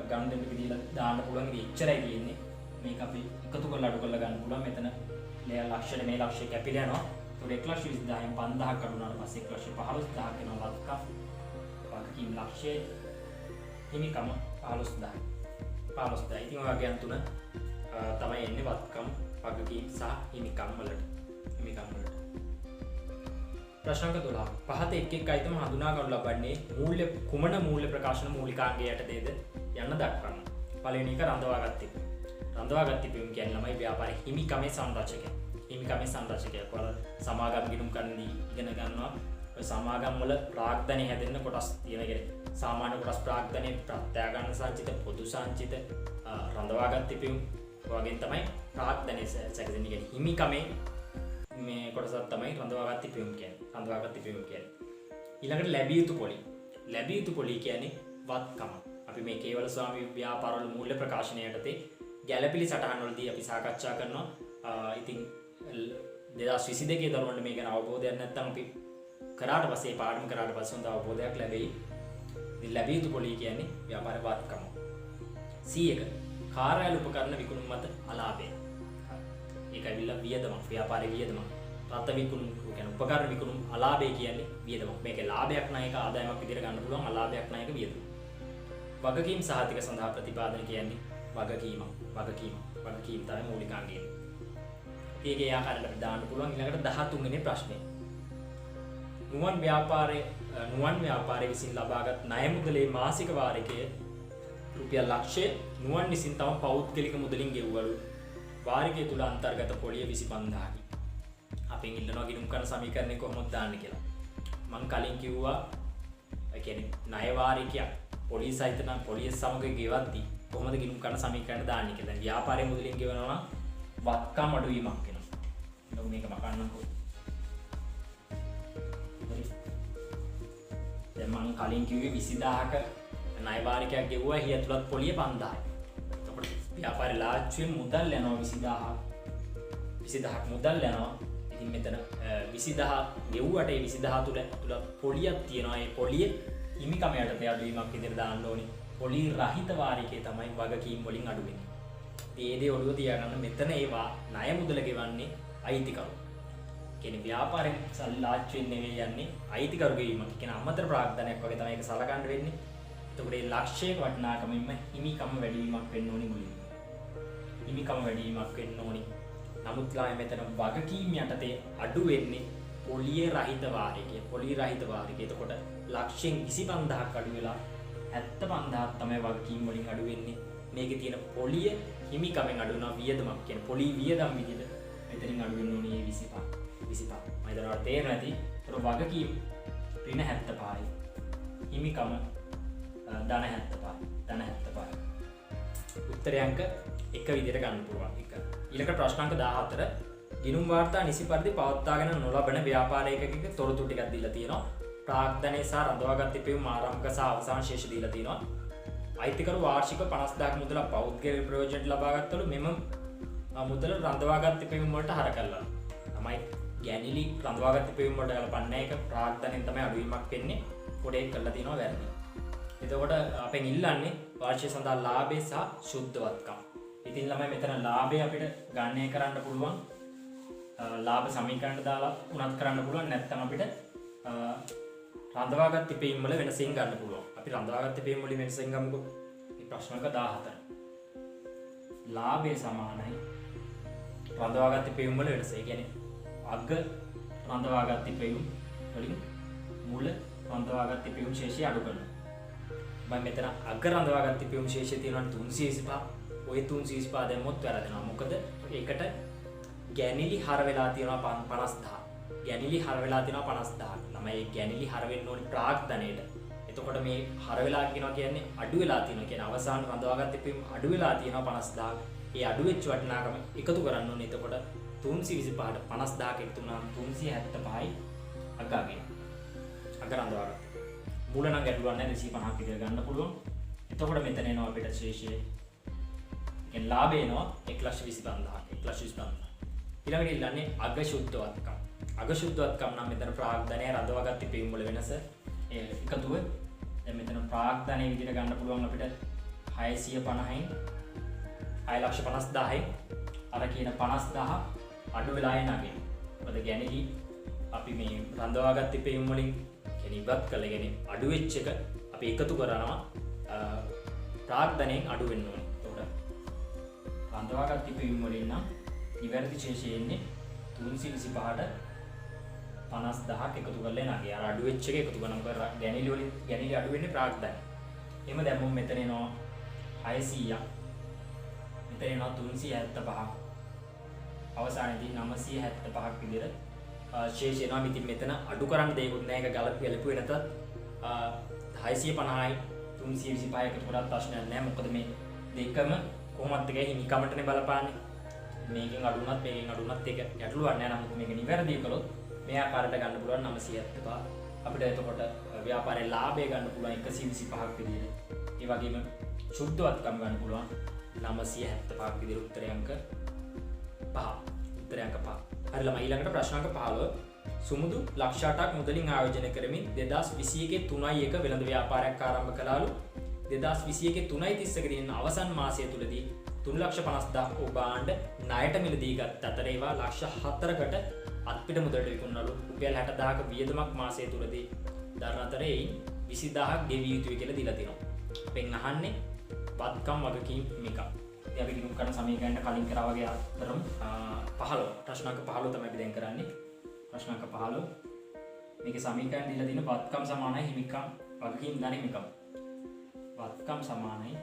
ගණන් දෙන්න විදිහට දාන්න පුළුවන් ඉතින් එච්චරයි තියෙන්නේ. මේක අපි එකතු කරලා අඩු කරලා ගන්න පුළුවන්. මෙතන ලක්ෂයට මේ ලක්ෂය කැපිලා යනවා. ඒකට 1,20,000න් 5,000ක් අඩු වුණාට පස්සේ 1,15,000ක් වෙනවා වත්කම්. වගකීම් ලක්ෂයේ හිමිකම 15,000. 15,000. ඉතින් ඔය වගේ තුන තමයි එන්නේ වත්කම් වගකීම් සහ හිමිකම් වලට. ප්‍රශ්නාංක 12. පහත එක් එක් අයිතම හඳුනා ගන්නු ලබන්නේ මූල්‍ය කුමන මූල්‍ය ප්‍රකාශන මූලිකාංගය යටතේද යන්න දක්වන්න. පළවෙනි එක රඳවාගත් තිබු. රඳවාගත් තිබීම කියන්නේ ළමයි ව්‍යාපාරයේ හිමිකමේ සංරචකය. හිමිකමේ සංරචකය. කොහොමද සමාගම් ගිණුම් කරන්නේ ඉගෙන ගන්නවා. ඔය සමාගම් වල ප්‍රාග්ධනය හැදෙන්න කොටස් තියෙන කියන්නේ සාමාන්‍ය කොටස් ප්‍රාග්ධනය, ප්‍රත්‍යාගන්න සංචිත, පොදු සංචිත, රඳවාගත් තිබීම වගේ තමයි ප්‍රාග්ධනය සැකසෙන්නේ. කියන්නේ හිමිකමේ මේ කොටසක් තමයි රඳවාගත් තිපීම කියන්නේ. රඳවාගත් තිපීම කියන්නේ. ඊළඟට ලැබිය යුතු පොලි. ලැබිය යුතු පොලි කියන්නේ වත්කම. අපි මේ කේවල ස්වාමී ව්‍යාපාරවල මූල්‍ය ප්‍රකාශනය යටතේ ගැළපිලි සටහන්වලදී අපි සාකච්ඡා කරනවා. ඉතින් 2022 දරුවන්ට මේ ගැන අවබෝධයක් නැත්නම් අපි කරාට පස්සේ පාඩම කරාට පස්සේ හොඳ අවබෝධයක් ලැබෙයි. ඉතින් ලැබිය යුතු පොලි කියන්නේ ව්‍යාපාර වත්කම. C1 කාර්යාල උපකරණ විකුණුම් මත අලාභය. ඒක ඇවිල්ලා වියදමක්, ව්‍යාපාරයේ වියදමක්. රත විකුණුම් කියන්නේ උපකරණ විකුණුම් අලාභය කියන්නේ වියදමක්. මේකේ ලාභයක් නැහැ, ඒක ආදායමක් විදිහට ගන්න පුළුවන්. අලාභයක් නැහැ, ඒක වියදමක්. වගකීම් සහතික සඳහා ප්‍රතිපාදන කියන්නේ වගකීම් තමයි මූලිකාංගය. ඒකේ ආකාරයට අපි දාන්න පුළුවන්. ඊළඟට 13 වෙනි ප්‍රශ්නේ. නුවන් ව්‍යාපාරයේ විසින් ලබාගත් ණය මුදලේ මාසික වාරිකය රුපියල් ලක්ෂය නුවන් විසින් තම පෞද්ගලික මුදලින් ගෙවුවලු වාරිකය තුල අන්තර්ගත පොලිය 25000යි. අපෙන් ඉල්ලනවා ගිණුම් කරන සමීකරණය කොහොමද දාන්නේ කියලා. මම කලින් කිව්වා ඒ කියන්නේ ණය වාරිකයක් පොලිය සහිත නම් පොලිය සමග ගෙවද්දී කොහොමද ගිණුම් කරන සමීකරණ දාන්නේ කියලා. දැන් ව්‍යාපාරයේ මුදලින් ගෙවනවා නම් වත්කම් අඩුවීමක් වෙනවා. එතකොට මේක මකන්නකෝ. දැන් මම කලින් කිව්වේ 20000ක ණය වාරිකයක් ගෙවුවා හිය තුලත් පොලිය 5000යි. එතකොට ව්‍යාපාරේ ලාච්චුවෙන් මුදල් යනවා 20000ක් මුදල් යනවා. ඉතින් මෙතන 20000 ගෙවුවට ඒ 20000 තුල පොලියක් තියෙනවා. ඒ පොලිය හිමිකම යටතේ අඩුවීමක් විදිහට දාන්න ඕනේ. පොලි රහිත වාරිකේ තමයි වගකීම් වලින් අඩු වෙන්නේ. ඉතින් ඒ දේ ඔළුව තියාගන්න මෙතන ඒවා ණය මුදල ගෙවන්නේ අයිතිකරු. කියන්නේ ව්‍යාපාරයෙන් සල්ලාච්චුවෙන් නෙවෙයි යන්නේ අයිතිකරු ගෙවීමක්. කියන අමතර ප්‍රාග්ධනයක් වගේ තමයි ඒක සලකන්න වෙන්නේ. එතකොට මේ ලක්ෂයක වටිනාකමින්ම හිමිකම වැඩිවීමක් වෙන්න ඕනි මුලින්ම. හිමිකම වැඩිවීමක් වෙන්න ඕනි. නමුත් ලාය මෙතන වගකීම් යටතේ අඩු වෙන්නේ පොලිය රහිත වාරිකය. පොලිය රහිත වාරිකය. එතකොට ලක්ෂයෙන් 25000ක් අඩු වෙලා 75000ක් තමයි වගකීම් වලින් අඩු වෙන්නේ. මේකේ තියෙන පොලිය හිමිකමෙන් අඩු වෙනවා වියදමක්. කියන්නේ පොලි වියදම් විදිහට මෙතනින් අඩු වෙන්න ඕනේ 25. මම හිතනවා තේරෙන්නේ නැති. ඒතර වගකීම් ඍණ 75යි. හිමිකම ධන 75. උත්තරය අංක 1 විදිහට ගන්න පුළුවන්. ඊළඟ ප්‍රශ්නාංක 14 ගිණුම් වාර්තා නිසි පරිදි පවත්වාගෙන නොලබන ව්‍යාපාර ඒකකයක තොරතුරු ටිකක් දීලා තියෙනවා. ප්‍රාග්ධනය සහ රඳවාගත් තිපීම ආරම්භක සහ අවසාන ශේෂ දීලා තියෙනවා. අයිතිකරු වාර්ෂික 50000ක මුදලක් පෞද්ගලික ප්‍රයෝජනට ලබාගත්තලු මෙම මුදල රඳවාගත් තිපීම වලට හර කළා. තමයි ගැනිලි රඳවාගත් තිපීම වලට ගලපන්නේ. ඒක ප්‍රාග්ධනයෙන් තමයි අඩුවීමක් වෙන්නේ. පොඩේ කරලා තියෙනවා වැරදි. එතකොට අපෙන් ඉල්ලන්නේ වාර්ෂික සඳහා ලාභය සහ සුද්ධවත්කම. ඉතින් ළමයි මෙතන ලාභය අපිට ගණනය කරන්න පුළුවන්. ලාභ සමීකරණයට දාලා උනත් කරන්න පුළුවන්. නැත්නම් අපිට රඳවාගත් තිපීම් වල වෙනසින් ගන්න පුළුවන්. අපි රඳවාගත් තිපීම් වලින් වෙනසින් ගමුකෝ. මේ ප්‍රශ්නක 14. ලාභය සමානයි රඳවාගත් තිපීම් වල වෙනස. ඒ කියන්නේ අග රඳවාගත් තිපීම් වලින් මුල රඳවාගත් තිපීම් ශේෂය අඩු කරනවා. මම මෙතන අග රඳවාගත් තිපීම් ශේෂය තියෙනවා 325. ඔය 325 දැම්මොත් වැරදෙනවා. මොකද ඒකට ගැනිලි හර වෙලා තියෙනවා 50000. ගැනිලි හර වෙලා තියෙනවා 50000. ළමයි ගැනිලි හර වෙන්න ඕනි ප්‍රාග්ධනයේට. එතකොට මේ හර වෙලා කියනවා කියන්නේ අඩු වෙලා තියෙනවා. කියන්නේ අවසාන රඳවාගත් තිපීම් අඩු වෙලා තියෙනවා 50000. ඒ අඩු වෙච්ච වටිනාකම එකතු කරන්න ඕනේ. එතකොට 325ට 50000ක එකතු වුණාම 375යි අගගේ. අග රඳවාගත්. මුල නම් ගැටලුවක් නැහැ 250ක් විතර ගන්න පුළුවන්. එතකොට මෙතන එනවා අපිට ශේෂය. කියන්නේ ලාභය එනවා 1,25,000. ඊළඟට ඉල්ලන්නේ අග සුද්ධවත්කම. අග සුද්ධවත්කම නම් මෙතන ප්‍රාග්ධනය රඳවාගත් තිපීම් වල වෙනස එකතුව. දැන් මෙතන ප්‍රාග්ධනය විදිහට ගන්න පුළුවන් අපිට 650න් 6,50,000යි අර කියන 50,000 අඩු වෙලා යන අගේ. මොකද ගැනීම අපි මේ රඳවාගත් තිපීම් වලින් කියන්නේ ඉවත් කළා කියන්නේ අඩු වෙච්ච එක අපි එකතු කරනවා ප්‍රාග්ධනයෙන් අඩු වෙන්න ඕනේ. එතකොට රඳවාගත් තිපීම් වලින් නම් නිවැරදි ශේෂය එන්නේ 325ට 50,000ක් එකතු කරලා එනවා. අර අඩු වෙච්ච එක එකතු කරනකොට ගැනිලි අඩු වෙන්නේ ප්‍රාග්ධනය. එහෙම දැම්මොත් මෙතන එනවා 600ක්. මෙතන එනවා 375ක්. අවසානයේදී 975ක් විදිහට ශේෂ එනවා. ඉතින් මෙතන අඩු කරන්න දෙයක්වත් නැහැ. ඒක ගැලපුවේ නැතත් 650යි 325යි එකතු කරලා ප්‍රශ්නයක් නැහැ. මොකද මේ දෙකම කොහොමත් එකයි හිමිකමටනේ බලපාන්නේ. මේකෙන් අඩුණත් මේකෙන් අඩුණත් ඒක ගැටලුවක් නෑ. නමුත් මේක නිවැරදි කළොත් මේ ආකාරයට ගන්න පුළුවන් 975. අපිට එතකොට ව්‍යාපාරයේ ලාභය ගන්න පුළුවන් 125ක් විදිහට. ඒ වගේම සුද්ධවත්කම් ගන්න පුළුවන් 975ක් විදිහට. උත්තරය අංක 5. උත්තරය අංක 5. හරි ළමයි ඊළඟට ප්‍රශ්න අංක 15. සුමුදු ලක්ෂ 8ක් මුදලින් ආයෝජනය කරමින් 2021 3.1 වෙළඳ ව්‍යාපාරයක් ආරම්භ කළාලු. 2021 3.31 දින අවසන් මාසය තුලදී 3,50,000 ඔබාණ්ඩ ණයට මිලදී ගත් අතර ඒවා ලක්ෂ 4කට අත්පිට මුදලට විකුණනලු. රුපියල් 60,000ක වියදමක් මාසය තුලදී දරන අතර එයින් 20,000ක් ගෙවිය යුතුයි කියලා දීලා තියෙනවා. අපෙන් අහන්නේ වත්කම් වගකීම් හිමිකම්. ඉතින් අපි ගිණුම් කරන සමීකරණ කලින් කරා වගේ අතරම 15 ප්‍රශ්න අංක 15 තමයි අපි දැන් කරන්නේ. ප්‍රශ්න අංක 15 මේකේ සමීකරණ දීලා තියෙන වත්කම් සමානයි හිමිකම් වගකීම් ධන හිමිකම්. වත්කම් සමානයි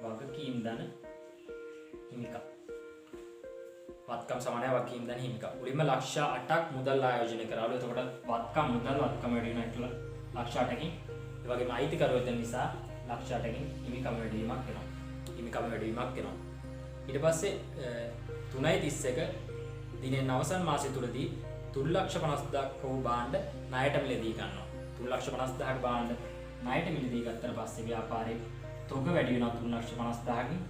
වගකීම් ධන හිමිකම්. වත්කම් සමානයි වගකීම් ධන හිමිකම්. මුලින්ම ලක්ෂ 8ක් මුදල් ආයෝජනය කරාලු. එතකොට වත්කම් මුදල් වත්කම් වැඩි වෙනවා කියලා ලක්ෂ 8කින්. ඒ වගේම අයිතිකරුවෝ දෙන නිසා ලක්ෂ 8කින් හිමිකම් වැඩිවීමක් වෙනවා. හිමිකම් වැඩිවීමක් වෙනවා. ඊට පස්සේ 3.31 දිනෙන් අවසන් මාසය තුලදී 3,50,000ක වූ භාණ්ඩ ණයට මිලදී ගන්නවා. 3,50,000ක භාණ්ඩ ණයට මිලදී ගත්තට පස්සේ ව්‍යාපාරයේ තොග වැඩි වෙනවා 3,50,000කින්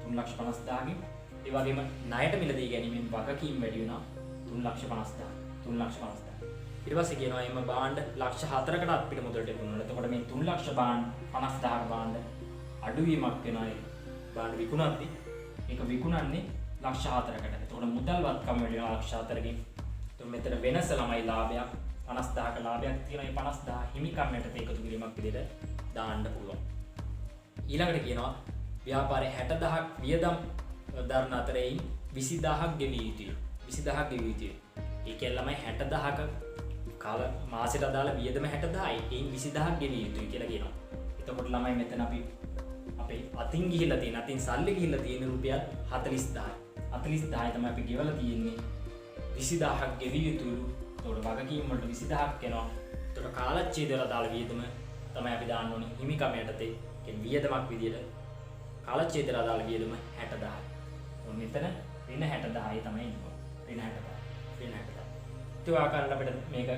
3,50,000කින්. ඒ වගේම ණයට මිලදී ගැනීමෙන් වගකීම් වැඩි වෙනවා 3,50,000. ඊට පස්සේ කියනවා එම භාණ්ඩ ලක්ෂ 4කට අත්පිට මුදලට විකුණනවා. එතකොට මේ 3,50,000ක භාණ්ඩ අඩුවීමක් වෙනවා. ඒ භාණ්ඩ විකුණද්දී ඒක විකුණන්නේ ලක්ෂ 4කට. එතකොට මුදල් වත්කම් වැඩි වෙනවා ලක්ෂ 4කින්. එතකොට මෙතන වෙනස ළමයි ලාභයක් 50,000ක ලාභයක් තියෙනවා. මේ 50,000 හිමිකම් යටතේ එකතු කිරීමක් විදිහට දාන්න පුළුවන්. ඊළඟට කියනවා ව්‍යාපාරයේ 60,000ක් වියදම් දරන අතරෙයින් 20,000ක් ගෙවිය යුතුයි. 20,000ක් ගෙවිය යුතුයි. ඒ කියන්නේ ළමයි 60,000ක කාල මාසෙට අදාළ වියදම 60,000යි. එයින් 20,000ක් ගෙවිය යුතුයි කියලා කියනවා. එතකොට ළමයි මෙතන අපි අපේ අතින් ගිහිල්ලා තියෙන අතින් සල්ලි ගිහිල්ලා තියෙන රුපියල් 40,000යි. 40,000යි තමයි අපි ගෙවලා තියෙන්නේ. 20,000ක් ගෙවිය යුතුයි. එතකොට වගකීම් වලට 20,000ක් එනවා. එතකොට කාලච්ඡේදවල අදාළ වියදම තමයි අපි දාන්න ඕනේ හිමිකම යටතේ. කියන්නේ වියදමක් විදියට කාලච්ඡේදවල අදාළ වියදම 60,000යි. මෙතන වෙන 60,000යි තමයි ඉන්නේ. වෙන 60,000. ඒ ආකාරයට අපිට මේක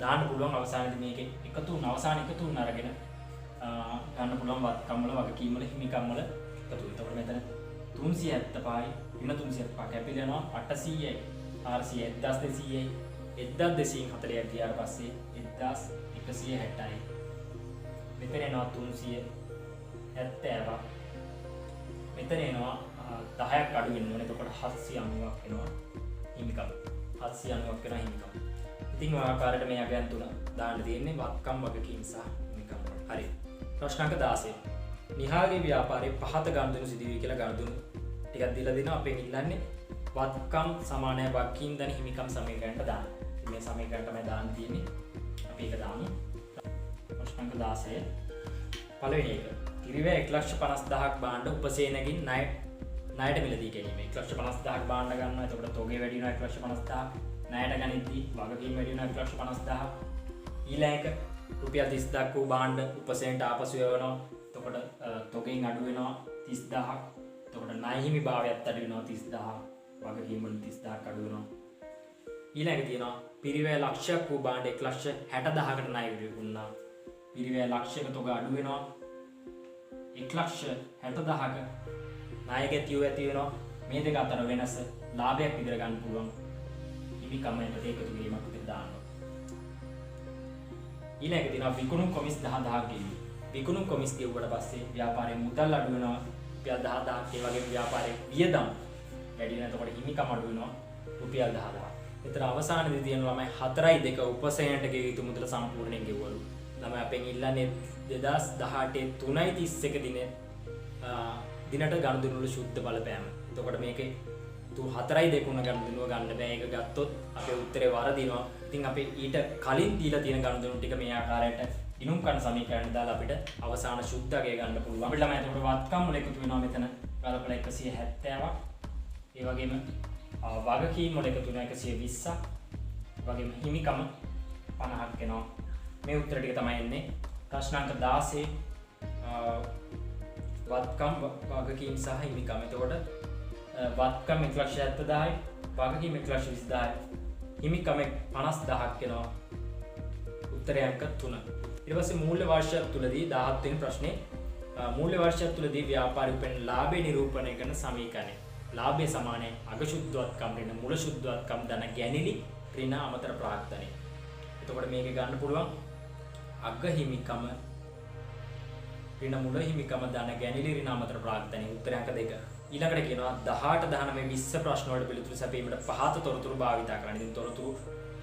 දාන්න පුළුවන්. අවසානයේදී මේකේ එකතු වුණ අවසාන එකතු වුණ අරගෙන ගන්න පුළුවන් වත්කම් වල වගකීම් වල හිමිකම් වල එකතු. එතකොට මෙතන 375යි වෙන 375 කැපිලා යනවා 800යි 400යි 1200යි 1240ක් ගියාට පස්සේ 1160යි. මෙතන එනවා 370ක්. මෙතන එනවා 10ක් අඩු වෙන්න ඕනේ. එතකොට 790ක් වෙනවා හිමිකම්. 790ක් වෙනවා හිමිකම්. ඉතින් ඔය ආකාරයට මේ අගයන් තුන දාන්න තියෙන්නේ වත්කම් වගකීම් සහ හිමිකම්. හරි. ප්‍රශ්න අංක 16. නිහාගේ ව්‍යාපාරයේ පහත ගනුදෙනු සිදුවී කියලා ගනුදෙනු ටිකක් දීලා දෙනවා. අපෙන් ඉල්ලන්නේ වත්කම් සමානයි වගකීම් ධන හිමිකම් සමීකරණයට දාන්න. මේ සමීකරණ තමයි දාන්න තියෙන්නේ. අපි ඒක දාමු. ප්‍රශ්න අංක 16. පළවෙනි එක. කිරිවැය 1,50,000ක් භාණ්ඩ උපසේනකින් ණයට මිලදී ගැනීම. 1,50,000ක් භාණ්ඩ ගන්නවා. එතකොට තොගේ වැඩි වෙනවා 1,50,000. ණයට ගනිද්දී වගකීම් වැඩි වෙනවා 1,50,000. ඊළඟ එක රුපියල් 30,000ක් වූ භාණ්ඩ උපසේනට ආපසු යවනවා. එතකොට තොගෙන් අඩු වෙනවා 30,000ක්. එතකොට ණය හිමි භාවයත් අඩු වෙනවා 30,000ක්. වගකීම් වල 30,000ක් අඩු වෙනවා. ඊළඟ තියෙනවා පිරිවැය ලක්ෂයක් වූ භාණ්ඩ 1,60,000කට ණය විකුණනවා. පිරිවැය ලක්ෂයක තොග අඩු වෙනවා 1,60,000ක ණය ගැතියෝ ඇති වෙනවා. මේ දෙක අතර වෙනස ලාභයක් විදිහට ගන්න පුළුවන්. හිමිකම් එකට එකතු කිරීමක් විදිහට දානවා. ඊළඟ තියෙනවා විකුණුම් කොමිස් 10,000ක් ගෙවීම. විකුණුම් කොමිස් ගෙවුවට පස්සේ ව්‍යාපාරයේ මුදල් අඩු වෙනවා රුපියල් 10,000ක්. ඒ වගේම ව්‍යාපාරයේ වියදම් වැඩි වෙනවා. එතකොට හිමිකම අඩු වෙනවා රුපියල් 10,000ක්. එතන අවසානයේදී තියෙන ළමයි 4.2 උපසේනට ගෙවිය යුතු මුදල සම්පූර්ණයෙන් ගෙවුවලු. ළමයි අපෙන් ඉල්ලන්නේ 2018 3.31 දිනට ගනුදෙනු වල සුද්ධ බලපෑම. එතකොට මේකේ 4.2 උන ගනුදෙනුව ගන්න බෑ. ඒක ගත්තොත් අපේ උත්තරේ වරදිනවා. ඉතින් අපි ඊට කලින් දීලා තියෙන ගනුදෙනු ටික මේ ආකාරයට ඉනුම් කරන සමීකරණ දාලා අපිට අවසාන සුද්ධ අගය ගන්න පුළුවන්. අපිට ළමයි එතකොට වත්කම් වල එකතු වෙනවා මෙතන ගලපලා 170ක්. ඒ වගේම වගකීම් වල එකතු වෙනවා 120ක්. වගේම හිමිකම 50ක් වෙනවා. මේ උත්තර ටික තමයි එන්නේ. ප්‍රශ්න අංක 16 වත්කම් වගකීම් සහ හිමිකම්. එතකොට වත්කම් 1,70,000යි, වගකීම් 1,20,000යි, හිමිකම 50,000ක් වෙනවා. උත්තරය අංක 3. ඊට පස්සේ මූල්‍ය වර්ෂයක් තුලදී 17 වෙනි ප්‍රශ්නේ මූල්‍ය වර්ෂයක් තුලදී ව්‍යාපාරික උපන් ලාභය නිරූපණය කරන සමීකරණය. ලාභය සමානයි අග ශුද්ධවත්කම් ඍණ මුල ශුද්ධවත්කම් ධන ගැනිලි ඍණ අමතර ප්‍රාග්ධනය. එතකොට මේක ගන්න පුළුවන් අග හිමිකම ඍණ මුල හිමිකම ධන ගැනිලි ඍණ අමතර ප්‍රාග්ධනය. උත්තරය අංක 2. ඊළඟට කියනවා 18 19 20 ප්‍රශ්න වලට පිළිතුරු සැපීමට පහත තොරතුරු භාවිතා කරන්න. ඉතින් තොරතුරු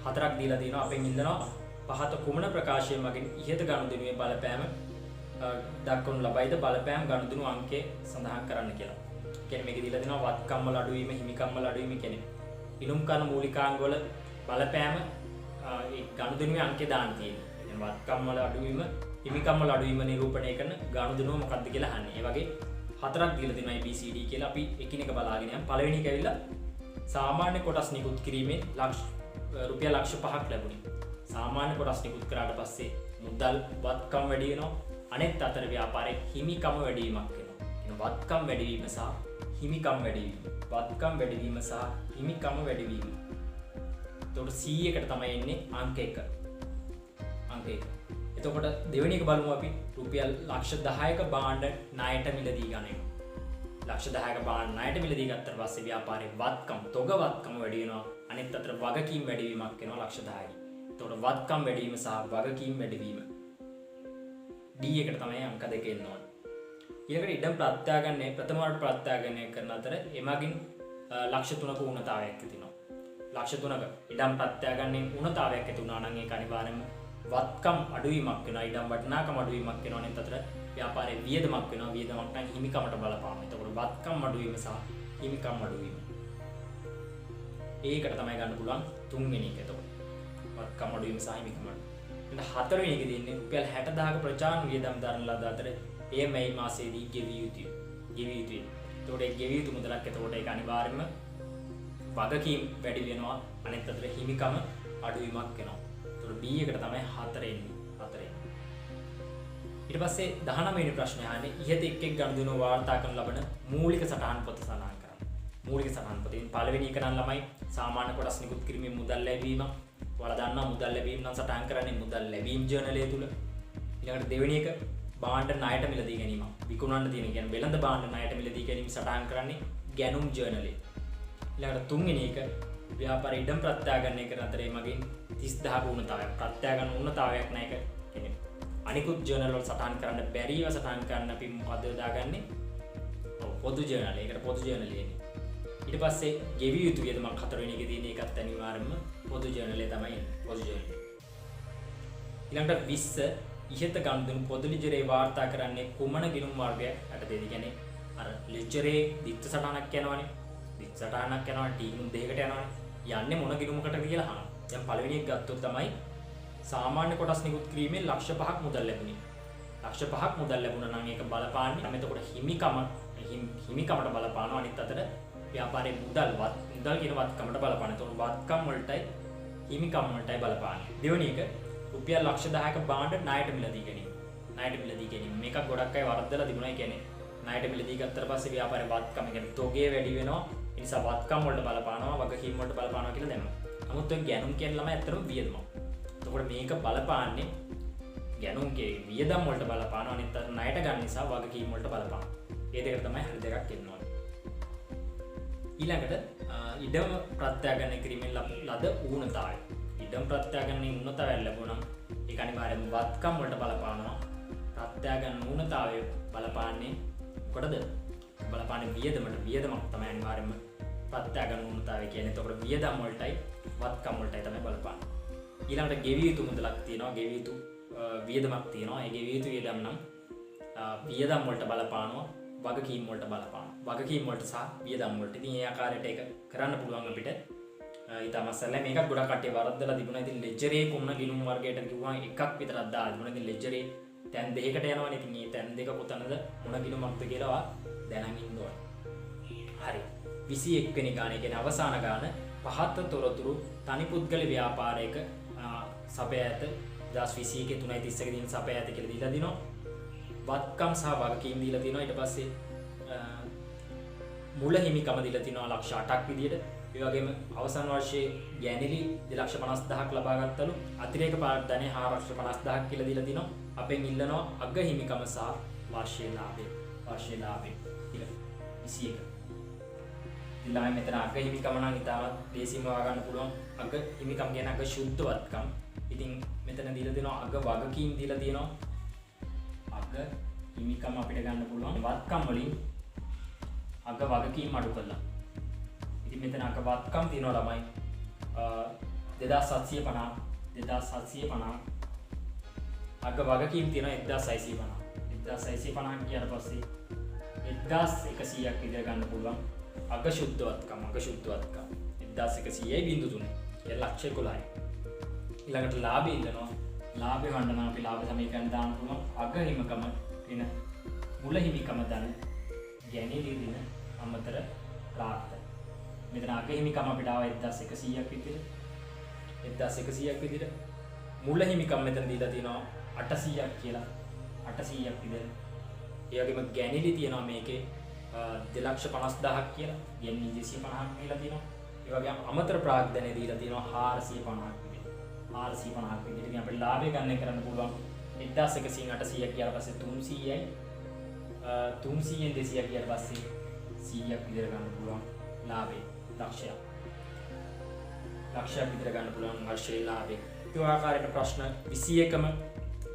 හතරක් දීලා තියෙනවා. අපෙන් ඉල්ලනවා පහත කුමන ප්‍රකාශයෙන් මගින් ඉහත ගනුදෙනුවේ බලපෑම දක්වනු ලබයිද බලපෑම් ගනුදෙනු අංකයේ සඳහන් කරන්න කියලා. කියන්නේ මේක දීලා දෙනවා වත්කම් වල අඩුවීම හිමිකම් වල අඩුවීම කියන්නේ ඉනුම් කරන මූලිකාංග වල බලපෑම ඒ ගනුදෙනුවේ අංකේ දාන්න තියෙනවා. يعني වත්කම් වල අඩුවීම හිමිකම් වල අඩුවීම නිරූපණය කරන ගනුදෙනුව මොකක්ද කියලා අහන්නේ. ඒ වගේ හතරක් දීලා දෙනවා ABCD කියලා. අපි එකිනෙක බලාගෙන යමු. පළවෙනි එක ඇවිල්ලා සාමාන්‍ය කොටස් නිකුත් කිරීමෙන් රුපියල් ලක්ෂ 5ක් ලැබුණේ. සාමාන්‍ය කොටස් නිකුත් කරාට පස්සේ මුදල් වත්කම් වැඩි වෙනවා. අනෙත් අතර ව්‍යාපාරයේ හිමිකම වැඩිවීමක් වෙනවා. වත්කම් වැඩිවීම සහ හිමිකම් වැඩිවීම. වත්කම් වැඩිවීම සහ හිමිකම වැඩිවීම. එතකොට C එකට තමයි එන්නේ අංක 1. අංක 1. එතකොට දෙවෙනි එක බලමු අපි. රුපියල් ලක්ෂ 10ක භාණ්ඩ ණයට මිලදී ගන්න. ලක්ෂ 10ක භාණ්ඩ ණයට මිලදී ගත්තට පස්සේ ව්‍යාපාරයේ වත්කම් තොග වත්කම වැඩි වෙනවා. අනෙත් අතර වගකීම් වැඩිවීමක් වෙනවා ලක්ෂ 10යි. එතකොට වත්කම් වැඩිවීම සහ වගකීම් වැඩිවීම. D එකට තමයි අංක 2 එන්න ඕනේ. ඊළඟට ඉඩම් ප්‍රත්‍යාගන්නේ ප්‍රථම වරට ප්‍රත්‍යාගනය කරන අතර එමගින් ලක්ෂ 3ක ඌනතාවයක් ඇති වෙනවා. ලක්ෂ 3ක ඉඩම් ප්‍රත්‍යාගන්නේ ඌනතාවයක් ඇති වුණා නම් ඒක අනිවාර්යයෙන්ම වත්කම් අඩුවීමක් වෙනවා. ඉඩම් වටිනාකම අඩුවීමක් වෙනවා. අනෙත් අතර ව්‍යාපාරයේ වියදමක් වෙනවා. වියදමක් නම් හිමිකමට බලපානවා. එතකොට වත්කම් අඩුවීම සහ හිමිකම් අඩුවීම. ඒකට තමයි ගන්න පුළුවන් තුන්වෙනි එක. එතකොට වත්කම් අඩුවීම සහ හිමිකම. එතන හතරවෙනි එකේ තියෙන්නේ රුපියල් 60,000ක ප්‍රචාරණ වියදම් දරන ලද අතර ඒ මේ මාසයේදී ගෙවිය යුතුයි. එතකොට ඒ ගෙවිය යුතු මුදලක් එතකොට ඒක අනිවාර්යයෙන්ම වගකීම් වැඩි වෙනවා. අනෙත් අතර හිමිකම අඩුවීමක් වෙනවා. එතකොට B එකට තමයි 4 එන්නේ. 4 එන්නේ. ඊට පස්සේ 19 වෙනි ප්‍රශ්නේ අහන්නේ ඉහත එක් එක් ගනුදෙනු වාර්තා කරන ලබන මූලික සටහන් පොත සඳහන් කරන්න. මූලික සටහන් පොතේ පළවෙනි එක නම් ළමයි සාමාන්‍ය කොටස් නිකුත් කිරීමේ මුදල් ලැබීම. ඔයාලා දන්නවා මුදල් ලැබීම නම් සටහන් කරන්නේ මුදල් ලැබීම් ජර්නලය තුල. ඊළඟට දෙවෙනි එක භාණ්ඩ ණයට මිලදී ගැනීම. විකුණන්න තියෙන කියන්නේ වෙළඳ භාණ්ඩ ණයට මිලදී ගැනීම සටහන් කරන්නේ ගැනුම් ජර්නලේ. ඊළඟට තුන්වෙනි එක ව්‍යාපාර ඉඩම් ප්‍රත්‍යාගනය කරන අතරේ මගින් 30000 වුණතාවයක් ප්‍රත්‍යාගන වුණතාවයක් නැහැ කියන්නේ. අනිකුත් ජර්නල් වල සටහන් කරන්න බැරිව සටහන් කරන්න අපි මොකද දාගන්නේ? පොදු ජර්නල්. ඒකට පොදු ජර්නල් එන්නේ. ඊට පස්සේ ගෙවිය යුතු වියදමක් හතරවෙනි එකේ තියෙන එකත් අනිවාර්යයෙන්ම පොදු ජර්නලේ තමයි එන්නේ. පොදු ජර්නල්. ඊළඟට 20 ඉහත ගනුදෙනු පොදු ලිජරේ වාර්තා කරන්නේ කුමන ගිණුම් වර්ගයක් යටතේද? කියන්නේ අර ලිජරේ දිත්ත සටහනක් යනවනේ. දිත්ත සටහනක් යනවා ටීම් දෙකකට යනවනේ. යන්නේ මොන ගිණුමකටද කියලා අහනවා. දැන් පළවෙනි එක ගත්තොත් තමයි සාමාන්‍ය කොටස් නිකුත් කිරීමෙන් ලක්ෂ 5ක් මුදල් ලැබුණේ. ලක්ෂ 5ක් මුදල් ලැබුණා නම් ඒක බලපාන්නේ එතකොට හිමිකමට බලපානවා. අනිත් අතට ව්‍යාපාරයේ මුදල් කියන වත්කමට බලපාන. එතකොට වත්කම් වලටයි හිමිකම් වලටයි බලපාන්නේ. දෙවෙනි එක රුපියල් ලක්ෂ 10ක භාණ්ඩ ණයට මිලදී ගැනීම. ණයට මිලදී ගැනීම. මේක ගොඩක් අය වරද්දලා තිබුණා. ඒ කියන්නේ ණයට මිලදී ගත්තට පස්සේ ව්‍යාපාරයේ වත්කම කියන්නේ තොගේ වැඩි වෙනවා. ඒ නිසා වත්කම් වලට බලපානවා, වගකීම් වලට බලපානවා කියලා දැම්මා. නමුත් ඔය ගැනුම් කියන ළමයි ඇත්තටම වියදමක්. එතකොට මේක බලපාන්නේ ගැනුම්ගේ වියදම් වලට බලපානවා. අනිත් අතට ණයට ගන්න නිසා වගකීම් වලට බලපානවා. මේ දෙකට තමයි හරි දෙකක් එන්න ඕනේ. ඊළඟට ඉඩම ප්‍රත්‍යාගනය කිරීමෙන් ලද ඌනතාවය. ඉඩම් ප්‍රත්‍යාගන්නේ ඌනතාවය ලැබුණා නම් ඒක අනිවාර්යයෙන්ම වත්කම් වලට බලපානවා. ප්‍රත්‍යාගන්න ඌනතාවය බලපාන්නේ මොකටද? බලපාන්නේ වියදමට. වියදමක් තමයි අනිවාර්යයෙන්ම ප්‍රත්‍යාගන්න ඌනතාවය කියන්නේ. එතකොට වියදම් වලටයි වත්කම් වලටයි තමයි බලපාන්නේ. ඊළඟට ගෙවිය යුතු මුදලක් තියෙනවා. ගෙවිය යුතු වියදමක් තියෙනවා. ඒ ගෙවිය යුතු වියදම් නම් වියදම් වලට බලපානවා. වගකීම් වලට බලපානවා. වගකීම් වලට සහ වියදම් වලට. ඉතින් ඒ ආකාරයට ඒක කරන්න පුළුවන් අපිට. ඊටමස්සල්ලා මේක ගොඩක් කට්ටිය වරද්දලා තිබුණා. ඉතින් ලෙජරේ කොමුණ ගිණුම් වර්ගයට කිව්වා එකක් විතරක් දාලා තිබුණා. ඉතින් ලෙජරේ තැන් දෙකකට යනවනේ. ඉතින් මේ තැන් දෙක කොතනද මොන ගිණුමක්ද කියලා දැනන් ඉන්න ඕනේ. හරි. 21 වෙනි ගාන කියන්නේ අවසාන ගාන පහත තොරතුරු තනි පුද්ගල ව්‍යාපාරයක සපයත 2021 3:31 දින සපයත කියලා දීලා දිනවා. වත්කම් සහ වගකීම් දීලා තියෙනවා. ඊට පස්සේ මුල හිමිකම දීලා තිනවා ලක්ෂ 8ක් විදියට. ඒ වගේම අවසන් වර්ෂයේ ගැණිලි 2,50,000ක් ලබා ගත්තලු. අතිරේක පාඩම් 4,50,000ක් කියලා දීලා තිනවා. අපෙන් ඉල්ලනවා අග හිමිකම සහ වාර්ෂික ලාභය. වාර්ෂික ලාභය කියලා 21. ඊළඟ මෙතන අග හිමිකම නම් ඉතාලත් දේශීයව ගන්න පුළුවන්. අග හිමිකම් කියන්නේ අග ශුද්ධවත්කම්. ඉතින් මෙතන දීලා දෙනවා අග වගකීම් දීලා තියෙනවා. අග හිමිකම් අපිට ගන්න පුළුවන් වත්කම් වලින් අග වගකීම් අඩු කළා. ඉතින් මෙතන අග වත්කම් තියෙනවා ළමයි 2750 අග වගකීම් තියෙනවා 1650 1650 කියන පස්සේ 1100ක් විතර ගන්න පුළුවන්. අග ශුද්ධවත්කම් 1100යි බිඳු 3 ඒ ලක්ෂ 11යි. ඊළඟට ලාභය ඉල්ලනවා. ලාභය වන්න නම් අපි ලාභ සමීකරණ දාන්න පුළුවන්. අග හිමිකම ඍණ මුල හිමිකම ධන ගැණිලි ඍණ අමතර ප්‍රාප්ත. මෙතන අග හිමිකම අපිට ආව 1100ක් විදිහට 1100ක් විදිහට මුල හිමිකම මෙතන දීලා තියෙනවා 800ක් කියලා 800ක් විදිහට. ඒ වගේම ගැණිලි තියෙනවා මේකේ 2,50,000ක් කියලා ගැණිලි 250ක් කියලා තියෙනවා. ඒ වගේම අමතර ප්‍රාග්ධනය දීලා තියෙනවා 450ක් විදිහට 450ක් විදිහට. ඉතින් අපිට ලාභය ගන්න කරන්න පුළුවන් 1100න් 800ක් කියලා පස්සේ 300යි 300න් 200ක් කියලා පස්සේ 100ක් විතර ගන්න පුළුවන් ලාභය. ලක්ෂයක් විතර ගන්න පුළුවන් වර්ෂයේ ලාභය. ඒ ආකාරයට ප්‍රශ්න 21ම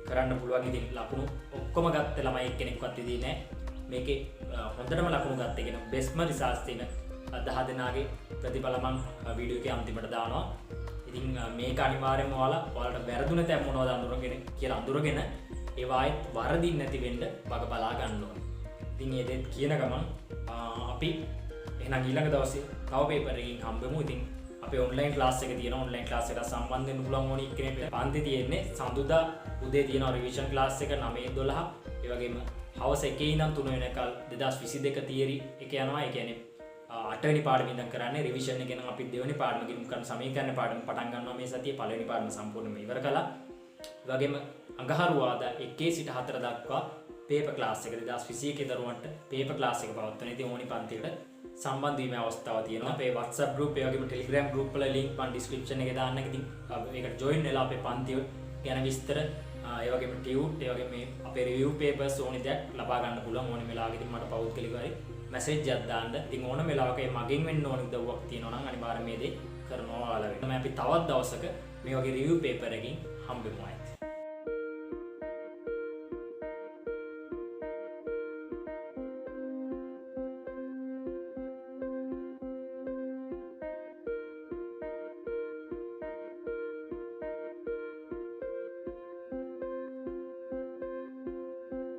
කරන්න පුළුවන්. ඉතින් ලකුණු ඔක්කොම ගත්ත ළමයි එක්කෙනෙක්වත් ඉදී නැහැ. මේකේ හොඳටම ලකුණු ගත්ත කෙනෙක් බෙස්ම රිසර්ච් තියෙන 10 දෙනාගේ ප්‍රතිඵල මම වීඩියෝ එකේ අන්තිමට දානවා. ඉතින් මේක අනිවාර්යයෙන්ම ඔයාලට වැරදුන තැන් මොනවද අඳුරගෙන ඒවායිත් වරදින් නැති වෙන්න වග බලා ගන්න ඕනේ. ඉතින් මේ දෙත් කියන ගමන් අපි එහෙනම් ඊළඟ දවසේ තව පේපර් එකකින් හම්බෙමු. ඉතින් අපේ ඔන්ලයින් ක්ලාස් එක තියෙනවා. ඔන්ලයින් ක්ලාස් එකට සම්බන්ධ වෙන්න පුළුවන් ඕනි කෙනෙක්ට. පන්ති තියෙන්නේ සඳුදා උදේ තියෙනවා රිවිෂන් ක්ලාස් එක 9:12. ඒ වගේම හවස 1 ඉඳන් 3 වෙනකල් 2022 තියරි එක යනවා. ඒ කියන්නේ 8 වෙනි පාඩම ඉඳන් කරන්නේ රිවිෂන් එක. නම් අපි 2 වෙනි පාඩම ගිහින් කරන සමීකරණ පාඩම පටන් ගන්නවා මේ සතියේ. පළවෙනි පාඩම සම්පූර්ණයෙන්ම ඉවර කළා. ඒ වගේම අඟහරුවාදා 1 සිට 4 දක්වා පේපර් ක්ලාස් එක 2021 දරුවන්ට පේපර් ක්ලාස් එක පවත්වන. ඉතින් ඕනි පන්තියකට සම්බන්ධ වීමේ අවස්ථාව තියෙනවා. අපේ WhatsApp group ඒ වගේම Telegram group වල link මම description එකේ දාන්න. ඉතින් මේකට join වෙලා අපේ පන්තිය ගැන විස්තර ඒ වගේම ටියුට් ඒ වගේම අපේ review papers ඕනි දෙයක් ලබා ගන්න පුළුවන්. ඕනි වෙලාවකදී මට පෞද්ගලිකව හරි message එකක් දාන්න. ඉතින් ඕන වෙලාවක මගෙන් වෙන්න ඕනි උදව්වක් තියෙනවා නම් අනිවාර්යයෙන් මේ දේ කරනවා ඔයාලා වෙන්න. අපි තවත් දවසක මේ වගේ review paper එකකින් හම්බෙමු.